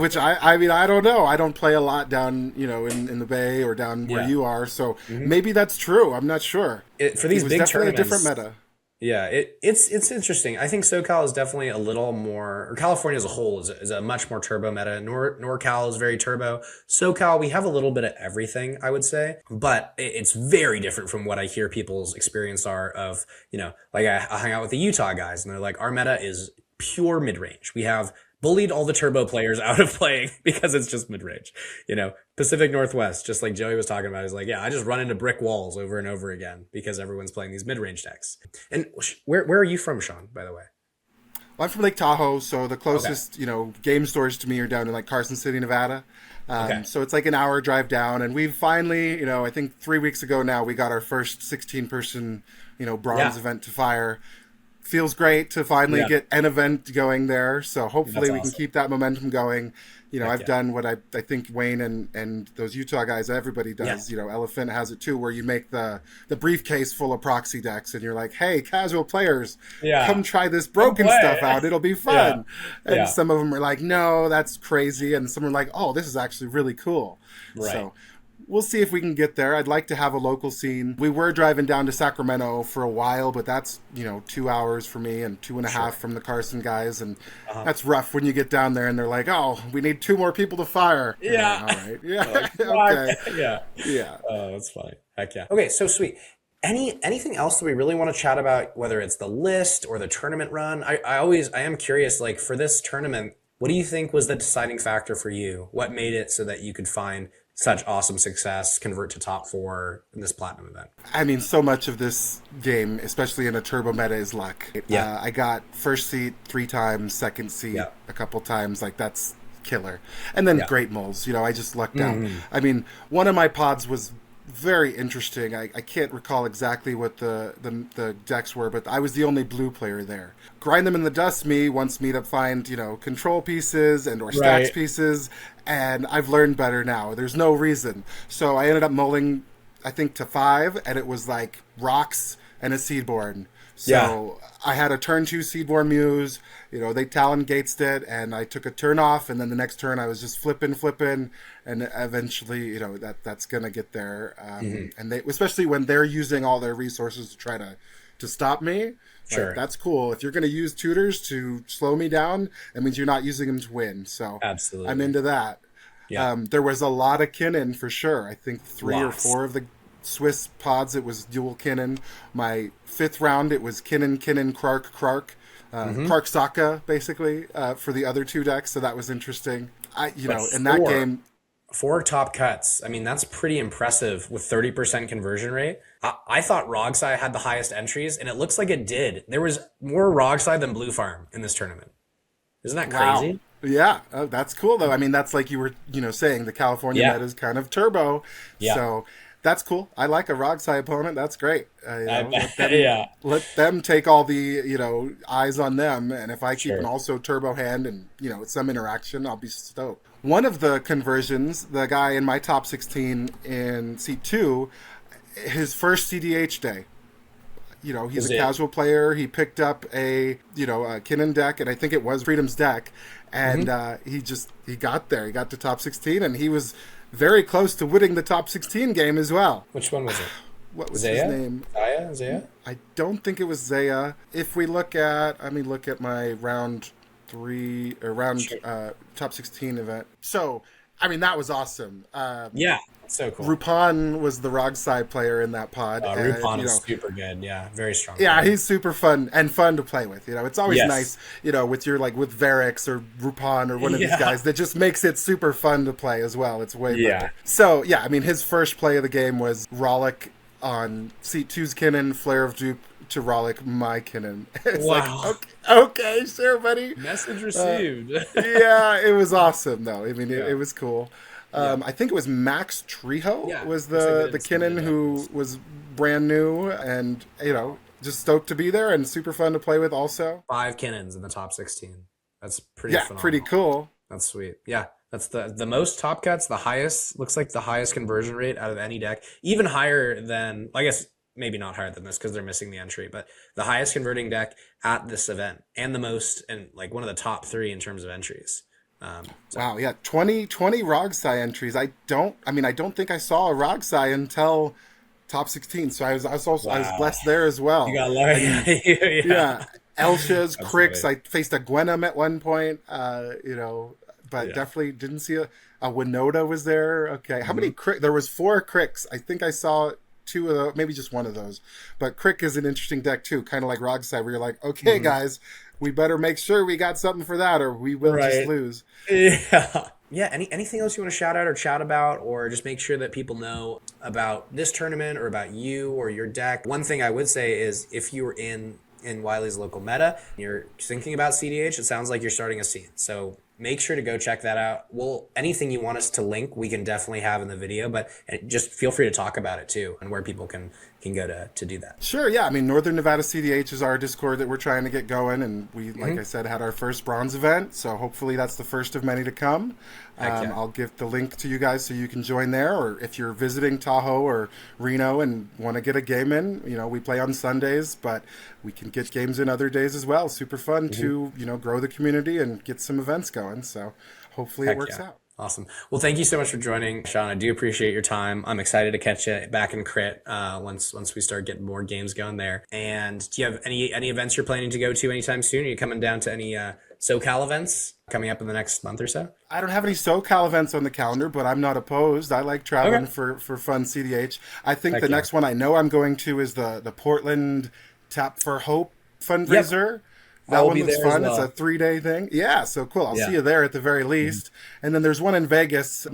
Which I mean, I don't know. I don't play a lot down, you know, in the Bay or down where you are. So maybe that's true. I'm not sure. For these big tournaments, a different meta. Yeah, it's interesting. I think SoCal is definitely a little more, or California as a whole is a much more turbo meta. NorCal is very turbo. SoCal, we have a little bit of everything, I would say, but it's very different from what I hear people's experience are of, you know, like I hang out with the Utah guys and they're like, our meta is pure mid-range. We have bullied all the turbo players out of playing because it's just mid-range. You know, Pacific Northwest, just like Joey was talking about, is like, yeah, I just run into brick walls over and over again because everyone's playing these mid-range decks. And where are you from, Sean, by the way? Well, I'm from Lake Tahoe, so the closest, you know, game stores to me are down in like Carson City, Nevada. So it's like an hour drive down, and we've finally, you know, I think 3 weeks ago now, we got our first 16-person, you know, bronze event to fire. Feels great to finally get an event going there. So hopefully we can keep that momentum going. You know, I've done what I think Wayne and those Utah guys, everybody does. You know, Elephant has it too, where you make the briefcase full of proxy decks and you're like, hey, casual players, come try this broken stuff out. It'll be fun. And some of them are like, no, that's crazy. And some are like, oh, this is actually really cool. Right. So we'll see if we can get there. I'd like to have a local scene. We were driving down to Sacramento for a while, but that's, you know, 2 hours for me and 2.5 from the Carson guys. And that's rough when you get down there and they're like, oh, we need 2 more people to fire. Yeah. All right. Yeah. Okay. Yeah. Oh, that's funny. Heck yeah. Okay. So sweet. Anything else that we really want to chat about, whether it's the list or the tournament run? I am curious, like for this tournament, what do you think was the deciding factor for you? What made it so that you could find such awesome success, convert to top 4 in this platinum event? I mean, so much of this game, especially in a turbo meta, is luck. Yeah. I got first seat 3 times, second seat a couple times. Like, that's killer. And then great moles. You know, I just lucked out. I mean, one of my pods was very interesting. I can't recall exactly what the decks were, but I was the only blue player there. Grind them in the dust wants me to find, control pieces and or stacks pieces, and I've learned better now. There's no reason. So I ended up mulling, I think, to 5, and it was like rocks and a Seedborn. So I had a turn 2 Seedborn Muse. They Talon Gatesed it, and I took a turn off, and then the next turn I was just flipping, and eventually, that's gonna get there. And they, especially when they're using all their resources to try to stop me. Sure, that's cool. If you're gonna use tutors to slow me down, that means you're not using them to win. So absolutely, I'm into that. Yeah. There was a lot of Kinnan for sure. I think 3 or 4 of the Swiss pods, it was dual Kinnan. My 5th round, it was Kinnan, Krark, Krark Saka, basically, for the other 2 decks. So that was interesting. In that game, 4 top cuts. I mean, that's pretty impressive with 30% conversion rate. I thought Rogsai had the highest entries, and it looks like it did. There was more Rogsai than Blue Farm in this tournament. Isn't that crazy? Wow. Yeah, that's cool though. I mean, that's like you were, saying the California meta is kind of turbo. Yeah. So that's cool. I like a Rogsai opponent. That's great. Let them take all the, eyes on them. And if I keep an also turbo hand and, some interaction, I'll be stoked. One of the conversions, the guy in my top 16 in seat 2, his first cEDH day. He's a casual player. He picked up a Kinnan deck, and I think it was Freedom's deck. And he got there. He got to top 16, and he was very close to winning the top 16 game as well. Which one was it? What was his name? Zaya? I don't think it was Zaya. If we look at my round 3 or top 16 event. So, I mean, that was awesome. So cool. Rupan was the Rogsai player in that pod. Rupan is super good. Yeah, very strong. Yeah, he's super fun to play with. It's always nice, with your with Varix or Rupan or one of these guys that just makes it super fun to play as well. It's way better. So, I mean, his first play of the game was Rollick on seat 2's Kinnan, Flare of Duke to Rollick, my Kinnan. It's okay, sure, buddy. Message received. It was awesome, though. I mean, it was cool. I think it was Max Trejo was the Kinnan who was brand new and, just stoked to be there and super fun to play with also. 5 Kinnans in the top 16. That's pretty phenomenal. Pretty cool. That's sweet. Yeah, that's the most top cuts, the highest, looks like the highest conversion rate out of any deck. Even higher than, I guess, maybe not higher than this because they're missing the entry, but the highest converting deck at this event and the most, and one of the top 3 in terms of entries. Wow, 20 Rogsai entries. I don't think I saw a Rogsai until top 16, so I was blessed there as well. You got lucky. Elshas, Cricks. I faced a Gwenum at one point, but definitely didn't see a Winota was there. Okay, how many Crick? There was 4 Cricks. I think I saw 2 of those, maybe just one of those. But Crick is an interesting deck too, kind of like Rogsai, where you're like, okay, guys, we better make sure we got something for that, or we will just lose. Yeah. Anything else you want to shout out or chat about, or just make sure that people know about this tournament or about you or your deck? One thing I would say is if you were in Wiley's local meta, you're thinking about cEDH, it sounds like you're starting a scene. So make sure to go check that out. Anything you want us to link, we can definitely have in the video, but just feel free to talk about it too and where people can go to do that. Sure, yeah. I mean, Northern Nevada cEDH is our Discord that we're trying to get going, and we, like I said, had our first bronze event, so hopefully that's the first of many to come. I'll give the link to you guys so you can join there, or if you're visiting Tahoe or Reno and want to get a game in, we play on Sundays, but we can get games in other days as well. Super fun to, grow the community and get some events going, so hopefully it works out. Awesome. Well, thank you so much for joining, Sean. I do appreciate your time. I'm excited to catch you back in Crit once we start getting more games going there. And do you have any events you're planning to go to anytime soon? Are you coming down to any SoCal events coming up in the next month or so? I don't have any SoCal events on the calendar, but I'm not opposed. I like traveling for fun cEDH. I think the next one I know I'm going to is the Portland Tap for Hope fundraiser. Yep. That one looks fun. Well. It's a 3-day thing. Yeah, so cool. I'll see you there at the very least. And then there's one in Vegas,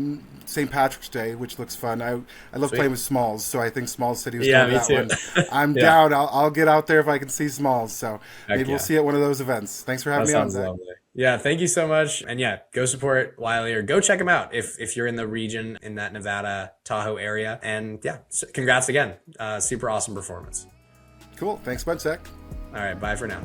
St. Patrick's Day, which looks fun. I love playing with Smalls, so I think Smalls said he was going to that one. I'm down. I'll get out there if I can see Smalls. So maybe we'll see you at one of those events. Thanks for having me on, Zach. Lovely. Yeah, thank you so much. And yeah, go support Wiley or go check him out if you're in the region in that Nevada Tahoe area. And yeah, congrats again. Super awesome performance. Cool. Thanks much, Zach. All right, bye for now.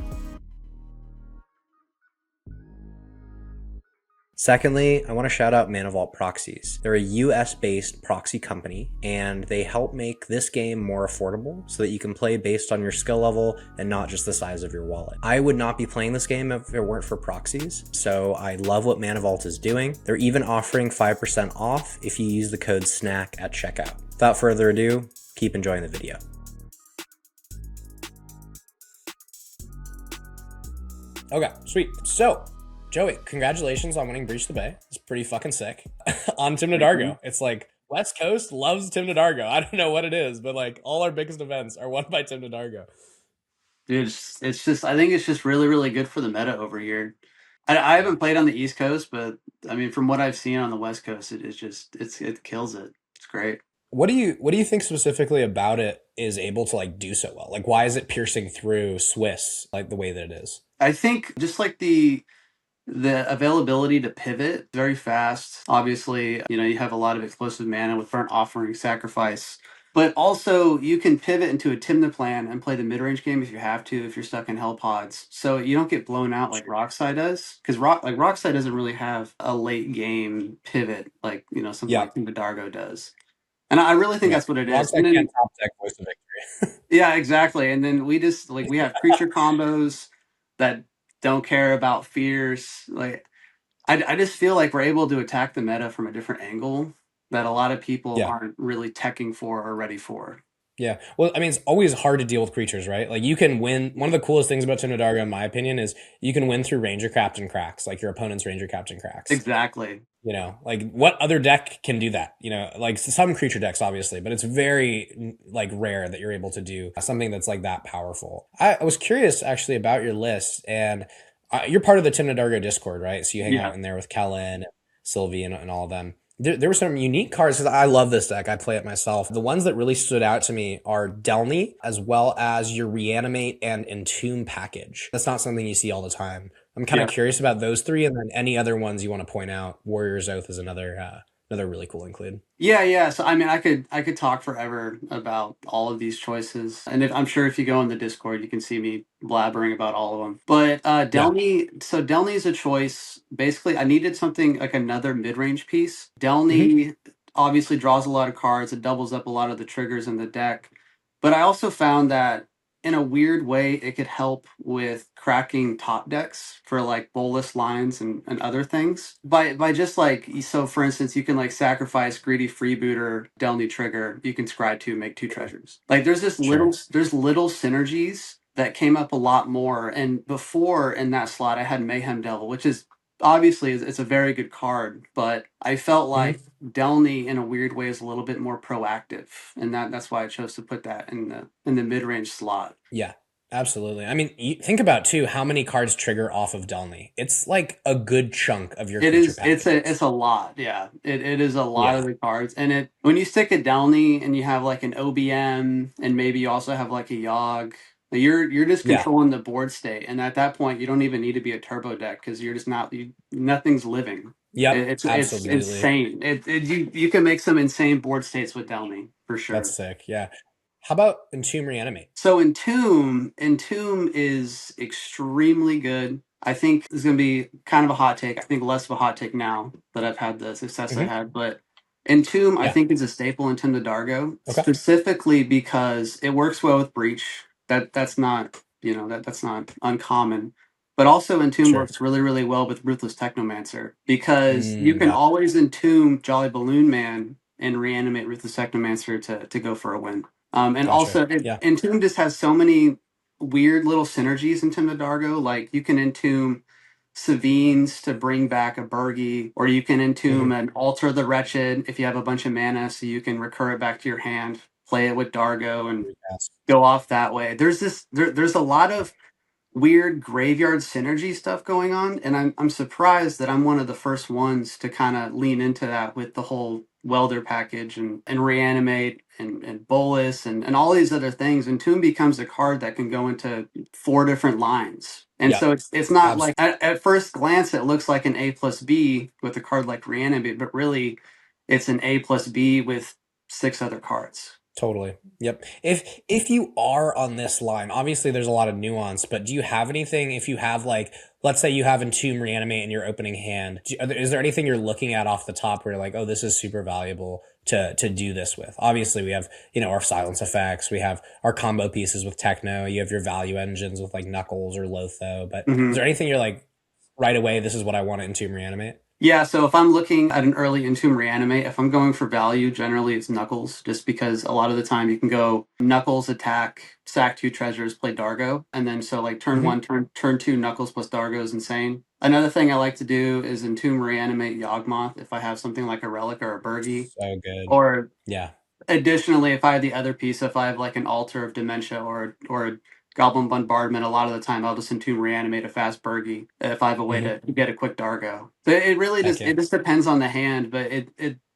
Secondly, I want to shout out Manivault Proxies. They're a US-based proxy company, and they help make this game more affordable so that you can play based on your skill level and not just the size of your wallet. I would not be playing this game if it weren't for proxies, so I love what Manivault is doing. They're even offering 5% off if you use the code SNACK at checkout. Without further ado, keep enjoying the video. Okay, sweet. So, Joey, congratulations on winning Breach the Bay. It's pretty fucking sick. On Tim Nadargo. It's like West Coast loves Tim Nadargo. I don't know what it is, but like all our biggest events are won by Tim Nadargo. Dude, it's just I think it's just really, really good for the meta over here. I haven't played on the East Coast, but I mean from what I've seen on the West Coast, it kills it. It's great. What do you think specifically about it is able to like do so well? Like why is it piercing through Swiss like the way that it is? I think just like the availability to pivot very fast. Obviously, you have a lot of explosive mana with Burnt Offering, Sacrifice. But also, you can pivot into a Tymna plan and play the mid-range game if you have to, if you're stuck in Hell Pods. So you don't get blown out like Rockside does. Because Rockside doesn't really have a late game pivot like, something like Dargo does. And I really think that's what it is. And then, can't top deck Voice of Victory. Yeah, exactly. And then we have creature combos that don't care about fears. Like I just feel like we're able to attack the meta from a different angle that a lot of people aren't really teching for or ready for. Yeah. Well, I mean, it's always hard to deal with creatures, right? Like you can win. One of the coolest things about Tim Nadargo, in my opinion, is you can win through Ranger Captain cracks, like your opponent's Ranger Captain cracks. Exactly. Like what other deck can do that? Like some creature decks, obviously, but it's very like rare that you're able to do something that's like that powerful. I was curious actually about your list, and you're part of the Tim Nadargo Discord, right? So you hang out in there with Kellen, Sylvie, and all of them. There were some unique cards because I love this deck. I play it myself. The ones that really stood out to me are Delny, as well as your Reanimate and Entomb package. That's not something you see all the time. I'm kind of curious about those three, and then any other ones you want to point out. Warrior's Oath is another really cool include. Yeah. So I mean, I could talk forever about all of these choices, and I'm sure if you go in the Discord, you can see me blabbering about all of them. But Delny, so Delny is a choice. Basically, I needed something like another mid-range piece. Delny obviously draws a lot of cards. It doubles up a lot of the triggers in the deck. But I also found that in a weird way, it could help with cracking top decks for like bolus lines and other things by just like, so for instance, you can like sacrifice Greedy Freebooter, Delny Trigger, you can scry 2, make 2 treasures. Like there's little synergies that came up a lot more. And before in that slot, I had Mayhem Devil, which is obviously it's a very good card, but I felt like Delny in a weird way is a little bit more proactive, and that's why I chose to put that in the mid-range slot. Yeah, absolutely. I mean, you think about too how many cards trigger off of Delny. It's like a good chunk of your. It's a lot. Yeah, it is a lot of the cards, and when you stick a Delny and you have like an OBM and maybe you also have like a Yogg. You're just controlling the board state, and at that point, you don't even need to be a turbo deck because you're just nothing's living. Yeah, it's insane. You can make some insane board states with Delny for sure. That's sick. Yeah. How about Entomb Reanimate? So Entomb is extremely good. I think it's going to be kind of a hot take. I think less of a hot take now that I've had the success I had, but Entomb I think is a staple in Tim Nadargo, specifically because it works well with Breach. That's not that's not uncommon, but also Entomb works really, really well with Ruthless Technomancer because you can always Entomb Jolly Balloon Man and reanimate Ruthless Technomancer to go for a win. And also Entomb just has so many weird little synergies in Tim Nadargo. Like you can Entomb Savines to bring back a Burgie, or you can Entomb and Alter the Wretched if you have a bunch of mana, so you can recur it back to your hand, play it with Dargo, and go off that way. There's a lot of weird graveyard synergy stuff going on, and I'm surprised that I'm one of the first ones to kind of lean into that with the whole Welder package and Reanimate and Bolus and all these other things. And Entomb becomes a card that can go into 4 different lines And Yeah. so it's not like at first glance it looks like an A plus B with a card like Reanimate, but really it's an A plus B with 6 other cards. Totally. Yep. If you are on this line, obviously there's a lot of nuance, but do you have anything, if you have like, let's say you have Entomb Reanimate in your opening hand, is there anything you're looking at off the top where you're like, oh, this is super valuable to do this with? Obviously we have, our silence effects, we have our combo pieces with Techno, you have your value engines with like Knuckles or Lotho, but is there anything you're like, right away, this is what I want to Entomb Reanimate? Yeah, so if I'm looking at an early Entomb Reanimate, if I'm going for value, generally it's Knuckles, just because a lot of the time you can go Knuckles, attack, sack 2 treasures, play Dargo, and then so like turn 1, turn 2, Knuckles plus Dargo is insane. Another thing I like to do is Entomb Reanimate Yawgmoth if I have something like a Relic or a Burgie. So good. Or yeah. Additionally, if I have the other piece, if I have like an Altar of Dementia or a Goblin Bombardment, a lot of the time I'll just Entomb Reanimate a fast Burgie if I have a way to get a quick Dargo. So it really just it just depends on the hand, but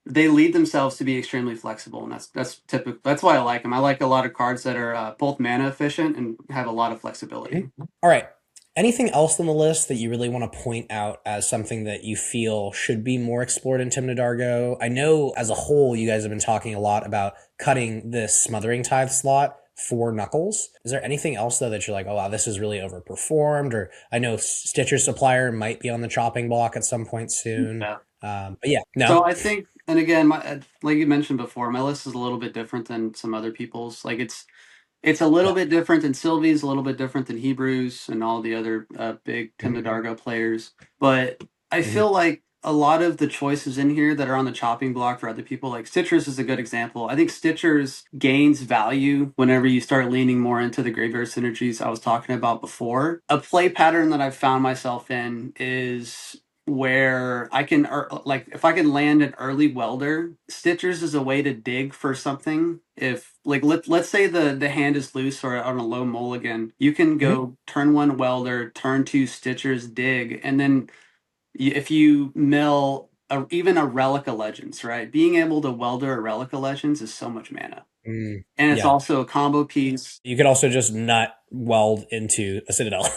they lead themselves to be extremely flexible, and that's typical. That's why I like them. I like a lot of cards that are both mana efficient and have a lot of flexibility. All right. Anything else on the list that you really want to point out as something that you feel should be more explored in Tymna Dargo? I know as a whole, you guys have been talking a lot about cutting this Smothering Tithe slot for Knuckles. Is there anything else though that you're like, oh wow, this is really overperformed? Or I know Stitcher Supplier might be on the chopping block at some point soon. Yeah. But yeah, no. So I think, and again, like you mentioned before, my list is a little bit different than some other people's. Like it's a little bit different than Sylvie's, a little bit different than Hebrews and all the other big Tymna Dargo players. But I feel like a lot of the choices in here that are on the chopping block for other people, like Stitchers is a good example. I think Stitchers gains value whenever you start leaning more into the graveyard synergies I was talking about before. A play pattern that I've found myself in is where I can, like, if I can land an early welder, Stitchers is a way to dig for something. If, like, let's say the hand is loose or on a low mulligan, you can go turn 1 welder, turn 2 Stitchers, dig, and then if you mill even a Relic of Legends, right? Being able to welder a Relic of Legends is so much mana. And it's also a combo piece. You could also just not weld into a Citadel.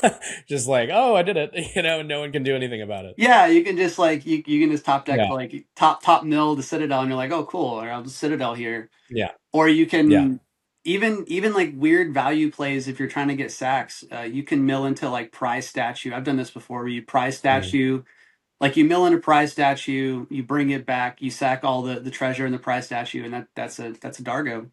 Just like, oh, I did it, and no one can do anything about it. Yeah, you can just like you can just top deck like top mill the Citadel, and you're like, oh cool, or I'll just Citadel here. Yeah. Or you can even like weird value plays if you're trying to get sacks. You can mill into like Prize Statue. I've done this before where you Prize Statue. Like you mill in a Prize Statue, you bring it back, you sack all the treasure in the Prize Statue, and that's a Dargo.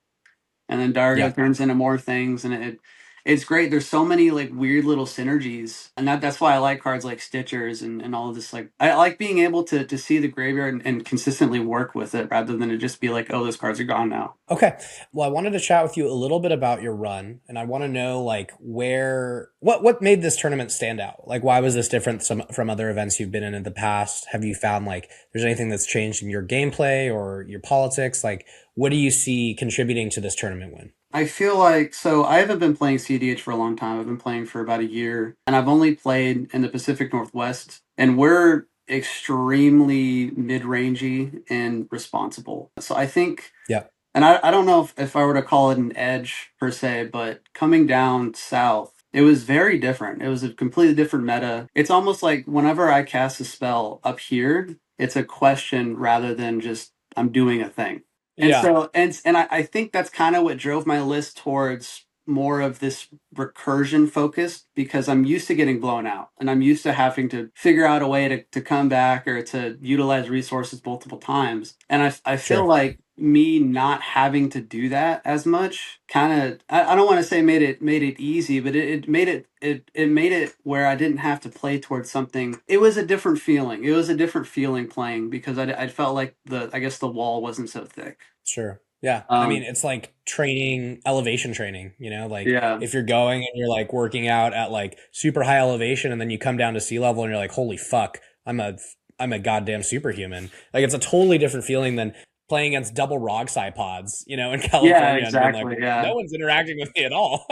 And then Dargo turns into more things, and it's great. There's so many like weird little synergies, and that's why I like cards like Stitchers and all of this. Like I like being able to see the graveyard and consistently work with it rather than to just be like, oh, those cards are gone now. Okay. Well, I wanted to chat with you a little bit about your run, and I want to know like what made this tournament stand out? Like why was this different from other events you've been in the past? Have you found like there's anything that's changed in your gameplay or your politics? Like what do you see contributing to this tournament win? I feel like, so I haven't been playing cEDH for a long time. I've been playing for about a year, and I've only played in the Pacific Northwest, and we're extremely mid-rangey and responsible. So I think, and I don't know if I were to call it an edge per se, but coming down south, it was very different. It was a completely different meta. It's almost like whenever I cast a spell up here, it's a question rather than just I'm doing a thing. And so, and I think that's kind of what drove my list towards more of this recursion focus, because I'm used to getting blown out and I'm used to having to figure out a way to come back or to utilize resources multiple times. And I feel like me not having to do that as much kind of, I don't want to say made it easy, but it made it where I didn't have to play towards something. It was a different feeling. It was a different feeling playing because I felt like I guess the wall wasn't so thick. Sure. Yeah. I mean, it's like elevation training, like if you're going and you're like working out at like super high elevation and then you come down to sea level and you're like, holy fuck, I'm a goddamn superhuman. Like it's a totally different feeling than playing against double Rogsai pods, in California. Yeah, exactly. And being like, no one's interacting with me at all.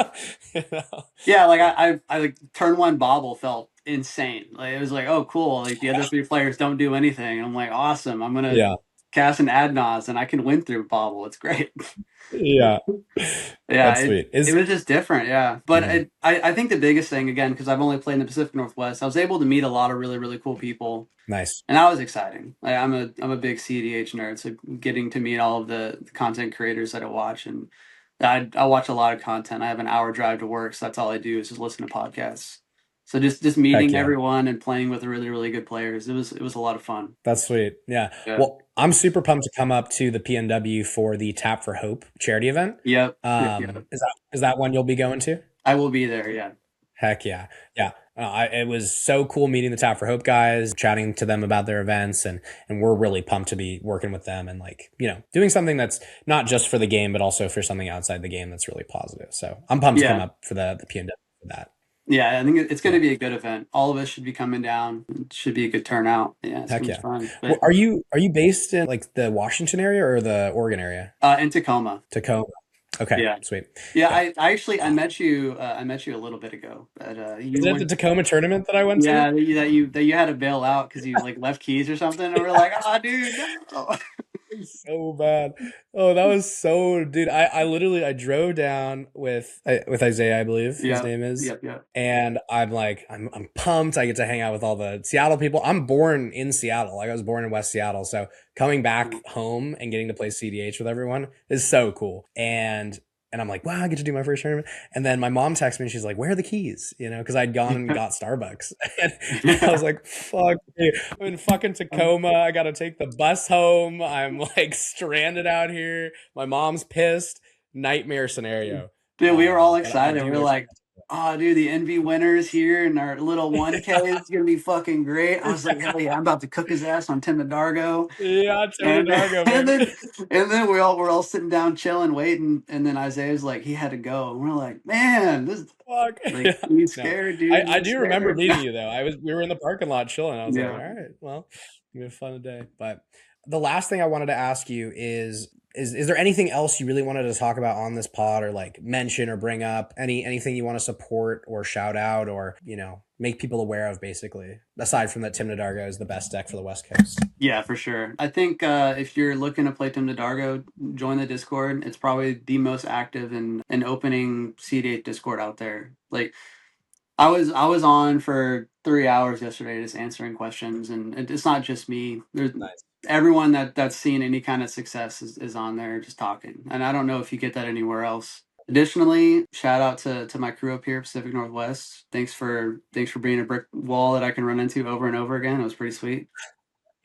Yeah, like I like turn 1 bobble felt insane. Like it was like, oh cool, like the other 3 players don't do anything. I'm like, awesome. I'm gonna cast an Adnos and I can win through Bobble. It's great. Yeah. Yeah, That's sweet. it was just different, yeah. But Mhm. I think the biggest thing, again, because I've only played in the Pacific Northwest, I was able to meet a lot of really, really cool people. Nice. And that was exciting. Like, I'm a big cEDH nerd, so getting to meet all of the content creators that I watch, and I watch a lot of content. I have an hour drive to work, so that's all I do is just listen to podcasts. So just Heck meeting yeah. everyone and playing with really, really good players, it was a lot of fun. That's sweet. Yeah. Yeah. Well, I'm super pumped to come up to the PNW for the Tap for Hope charity event. Yep. Is that one you'll be going to? I will be there. Yeah. Heck yeah. Yeah. It was so cool meeting the Tap for Hope guys, chatting to them about their events, and we're really pumped to be working with them and, like, you know, doing something that's not just for the game, but also for something outside the game that's really positive. So I'm pumped to come up for the PNW for that. Yeah, I think it's going to be a good event. All of us should be coming down. It should be a good turnout. Yeah, it's Heck gonna yeah. be fun. Well, are you based in, like, the Washington area or the Oregon area? In Tacoma. Tacoma. Okay. Yeah. Sweet. Yeah, I actually I met you a little bit ago. But Is it the Tacoma tournament that I went to? Yeah, that you had to bail out because you like left keys or something, and we're like, oh, dude, no. So bad. Oh, that was so, dude. I literally I drove down with Isaiah, I believe his name is. Yep. And I'm like, I'm pumped. I get to hang out with all the Seattle people. I'm born in Seattle. Like, I was born in West Seattle. So coming back home and getting to play cEDH with everyone is so cool. And I'm like, wow, I get to do my first tournament. And then my mom texts me and she's like, where are the keys? You know, because I'd gone and got Starbucks. And I was like, fuck me. I'm in fucking Tacoma. I got to take the bus home. I'm like stranded out here. My mom's pissed. Nightmare scenario. Dude, we were all excited. We were like, oh, dude, the NV winners here and our little 1K is going to be fucking great. I was like, hell yeah, I'm about to cook his ass on Tim Dargo. Yeah, Tim Dargo, man. And then we're all sitting down chilling, waiting. And then Isaiah's like, he had to go. And we're like, man, this fuck. Like, you scared, dude. I do remember meeting you, though. We were in the parking lot chilling. I was like, all right, well, it's going to be a fun day. But the last thing I wanted to ask you is there anything else you really wanted to talk about on this pod, or like mention or bring up anything you want to support or shout out, or, you know, make people aware of, basically, aside from that Tim Dargo is the best deck for the West Coast? Yeah, for sure. I think if you're looking to play Tim Dargo, join the Discord. It's probably the most active and opening cEDH Discord out there. Like, I was on for 3 hours yesterday just answering questions, and it's not just me. There's everyone that's seen any kind of success is on there just talking. And I don't know if you get that anywhere else. Additionally, shout out to my crew up here, Pacific Northwest. Thanks for being a brick wall that I can run into over and over again. It was pretty sweet.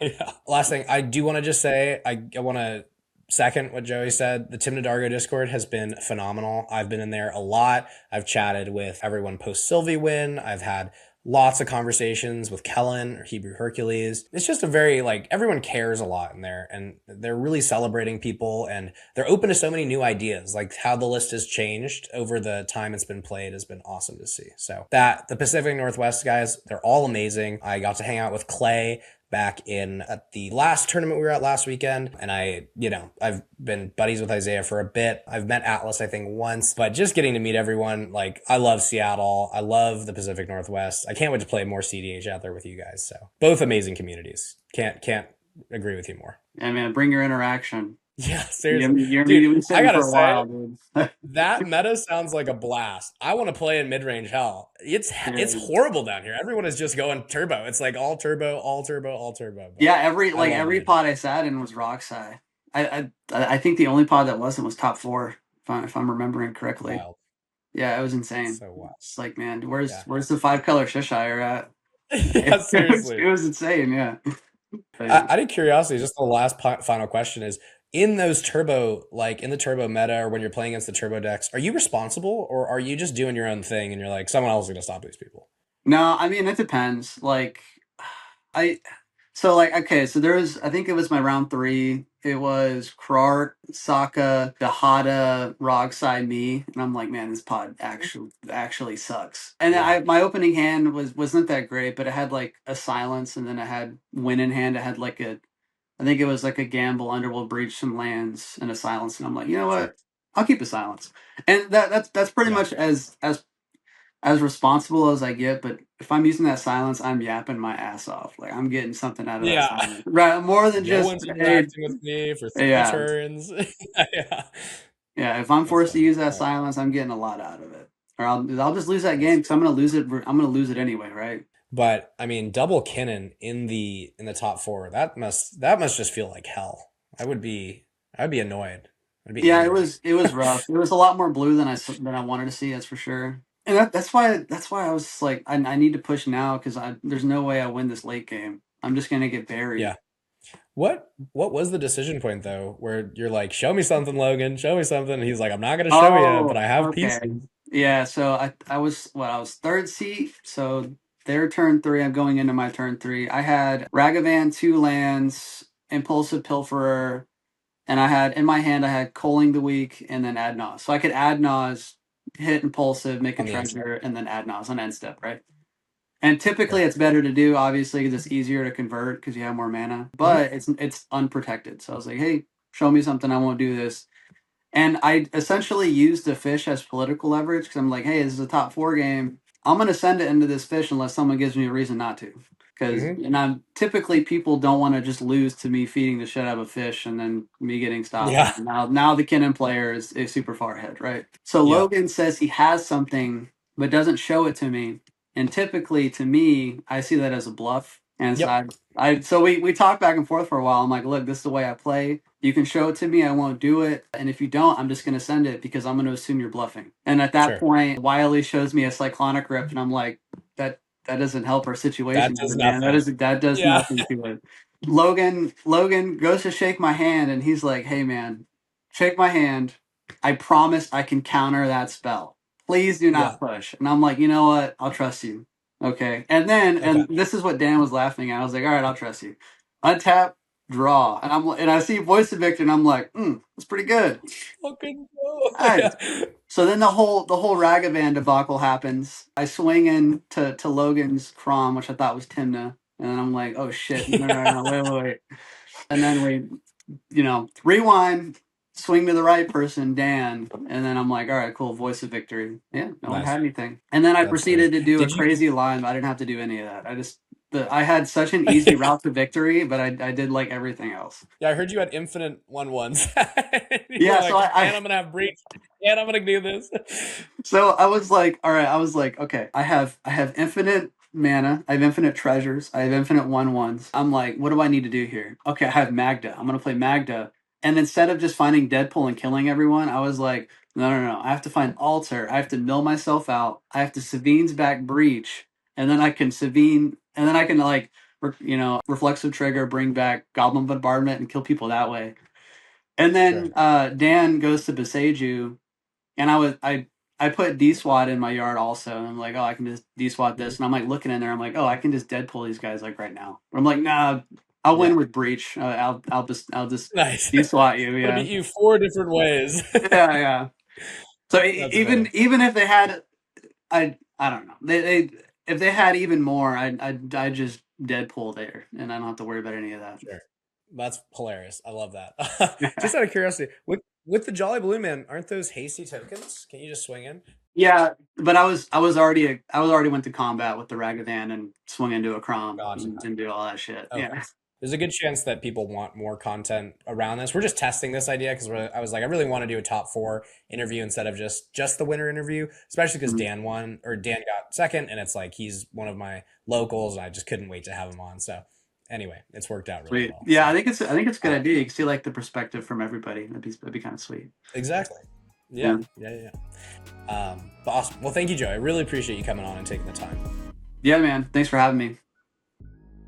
Yeah. Last thing, I do want to just say, I want to second what Joey said. The Tim Dargo Discord has been phenomenal. I've been in there a lot. I've chatted with everyone post Sylvie win. I've had lots of conversations with Kellen or Hebrew Hercules. It's just a very, like, everyone cares a lot in there, and they're really celebrating people, and they're open to so many new ideas. Like, how the list has changed over the time it's been played has been awesome to see. So the Pacific Northwest guys, they're all amazing. I got to hang out with Clay back at the last tournament we were at last weekend. And I've been buddies with Isaiah for a bit. I've met Atlas, I think, once, but just getting to meet everyone, like, I love Seattle. I love the Pacific Northwest. I can't wait to play more cEDH out there with you guys. So both amazing communities. Can't agree with you more. Yeah, man, bring your interaction. Yeah, seriously. Dude, I gotta say, that meta sounds like a blast. I want to play in mid-range hell. It's horrible down here. Everyone is just going turbo. It's like all turbo, all turbo, all turbo. But yeah, every pod I sat in was Roxai. I think the only pod that wasn't was top 4, if I'm remembering correctly. Wild. Yeah, it was insane. So wild. It's like, man, where's the 5-color Shishire at? Yeah, seriously. It was insane, yeah. Out of curiosity, just the last final question is, in those turbo, like in the turbo meta, or when you're playing against the turbo decks, are you responsible, or are you just doing your own thing and you're like, someone else is going to stop these people? No, I mean, it depends. Like, okay, so there was, I think it was my round 3. It was Krark, Sokka, Dahada, Rogside, me, and I'm like, man, this pod actually sucks. And my opening hand wasn't that great, but it had like a silence, and then it had win in hand. It had like I think it was like a gamble, Underworld Breach, some lands, and a silence. And I'm like, you know what? I'll keep a silence. And that's pretty much as as responsible as I get, but if I'm using that silence, I'm yapping my ass off. Like I'm getting something out of that silence. Right. More than No just one's interacting with me for 3 yeah. turns. Yeah. Yeah. If I'm That's forced to funny. use that silence, I'm getting a lot out of it. Or I'll just lose that game because I'm gonna lose it. I'm gonna lose it anyway, right? But I mean, double Kinnan in the top 4, that must just feel like hell. I'd be annoyed. I'd be Yeah, angry. it was rough. It was a lot more blue than I wanted to see. That's for sure. And that's why I was like, I need to push now because there's no way I win this late game. I'm just gonna get buried. Yeah. What was the decision point though, where you're like, show me something, Logan, show me something? And he's like, I'm not gonna show you, but I have pieces. Yeah, so I was third seat, so their turn 3, I'm going into my turn 3. I had Ragavan, 2 lands, Impulsive Pilferer, and I had in my hand I had Culling the Weak and then Adnaz. So I could Adnaz, hit Impulsive, make a treasure, and then Adnaz on end step, right? And typically it's better to do, obviously, because it's easier to convert because you have more mana. But it's unprotected. So I was like, hey, show me something, I won't do this. And I essentially used the fish as political leverage because I'm like, hey, this is a top 4 game. I'm going to send it into this fish unless someone gives me a reason not to. Because and I'm typically people don't want to just lose to me feeding the shit out of a fish and then me getting stopped. Yeah. Now the Kinnan player is super far ahead, right? So Logan says he has something but doesn't show it to me. And typically to me, I see that as a bluff. And so we talked back and forth for a while. I'm like, look, this is the way I play. You can show it to me, I won't do it. And if you don't, I'm just going to send it because I'm going to assume you're bluffing. And at that point, Wiley shows me a Cyclonic Rift, and I'm like, that doesn't help our situation. That does nothing. That does nothing to it. Logan goes to shake my hand, and he's like, hey, man, shake my hand. I promise I can counter that spell. Please do not push. And I'm like, you know what? I'll trust you. Okay. And then, and this is what Dan was laughing at. I was like, all right, I'll trust you. Untap, draw. And I see Voice of Victor, and I'm like, that's pretty good. So then the whole Ragavan debacle happens. I swing in to Logan's Crom, which I thought was Timna. And then I'm like, oh shit, no, wait. And then we, rewind, swing to the right person, Dan, and then I'm like, all right, cool, Voice of Victory. Yeah, no one had anything. And then I proceeded to do a crazy line, but I didn't have to do any of that. I had such an easy route to victory, but I did like everything else. Yeah, I heard you had infinite 1/1s. Yeah, so I'm gonna have breach, and I'm gonna do this. So I was like, all right, okay, I have infinite mana, I have infinite treasures, I have infinite 1/1s. I'm like, what do I need to do here? Okay, I have Magda. I'm gonna play Magda. And instead of just finding Deadpool and killing everyone, I was like, no. I have to find Alter. I have to mill myself out. I have to Savine's back Breach. And then I can Savine, and then I can Reflexive Trigger, bring back Goblin Bombardment and kill people that way. And then Dan goes to Beseju, and I put D-SWAT in my yard also. And I'm like, oh, I can just D-SWAT this. And I'm like looking in there, I'm like, oh, I can just Deadpool these guys like right now. But I'm like, nah, I'll win with Breach. I'll just D-SWAT you. Yeah, I'll beat you 4 different ways. yeah. So even if they had, I don't know. They if they had even more, I just Deadpool there, and I don't have to worry about any of that. Sure. That's hilarious. I love that. Just out of curiosity, with the Jolly Blue Man, aren't those hasty tokens? Can you just swing in? Yeah, but I was already went to combat with the Ragavan and swung into a Crom and do all that shit. Okay. Yeah. There's a good chance that people want more content around this. We're just testing this idea because I was like, I really want to do a top 4 interview instead of just the winner interview, especially because Dan got second, and it's like he's one of my locals, and I just couldn't wait to have him on. So anyway, it's worked out really well. Yeah, I think it's a good idea. You can see like the perspective from everybody. That'd be kind of sweet. Exactly. Yeah. Awesome. Well, thank you, Joe. I really appreciate you coming on and taking the time. Yeah, man. Thanks for having me.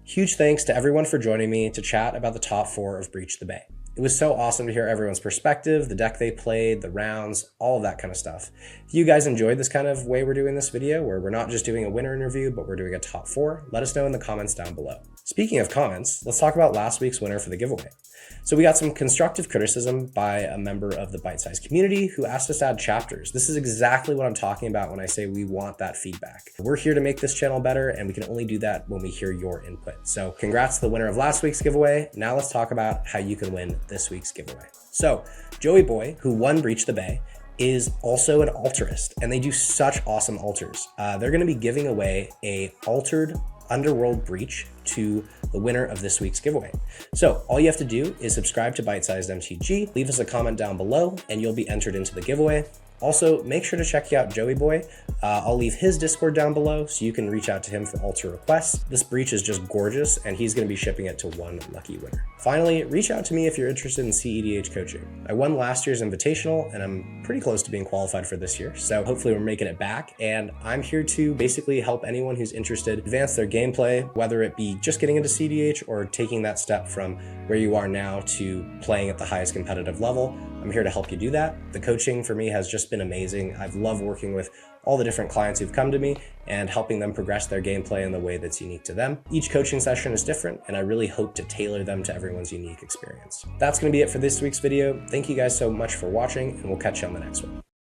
Huge thanks to everyone for joining me to chat about the top 4 of Breach the Bay. It was so awesome to hear everyone's perspective, the deck they played, the rounds, all of that kind of stuff. If you guys enjoyed this kind of way we're doing this video, where we're not just doing a winner interview, but we're doing a top 4, let us know in the comments down below. Speaking of comments, let's talk about last week's winner for the giveaway. So we got some constructive criticism by a member of the Bite Size community who asked us to add chapters. This is exactly what I'm talking about when I say we want that feedback. We're here to make this channel better, and we can only do that when we hear your input. So congrats to the winner of last week's giveaway. Now let's talk about how you can win this week's giveaway. So Joey Boy, who won Breach the Bay, is also an alterist, and they do such awesome altars. They're going to be giving away a altered Underworld Breach to the winner of this week's giveaway. So all you have to do is subscribe to Bite Sized MTG, leave us a comment down below, and you'll be entered into the giveaway. Also, make sure to check out Joey Boy. I'll leave his Discord down below so you can reach out to him for altar requests. This breach is just gorgeous, and he's going to be shipping it to one lucky winner. Finally, reach out to me if you're interested in cEDH coaching. I won last year's invitational, and I'm pretty close to being qualified for this year, so hopefully we're making it back. And I'm here to basically help anyone who's interested advance their gameplay, whether it be just getting into cEDH or taking that step from where you are now to playing at the highest competitive level. I'm here to help you do that. The coaching for me has just been amazing. I've loved working with all the different clients who've come to me and helping them progress their gameplay in the way that's unique to them. Each coaching session is different, and I really hope to tailor them to everyone's unique experience. That's going to be it for this week's video. Thank you guys so much for watching, and we'll catch you on the next one.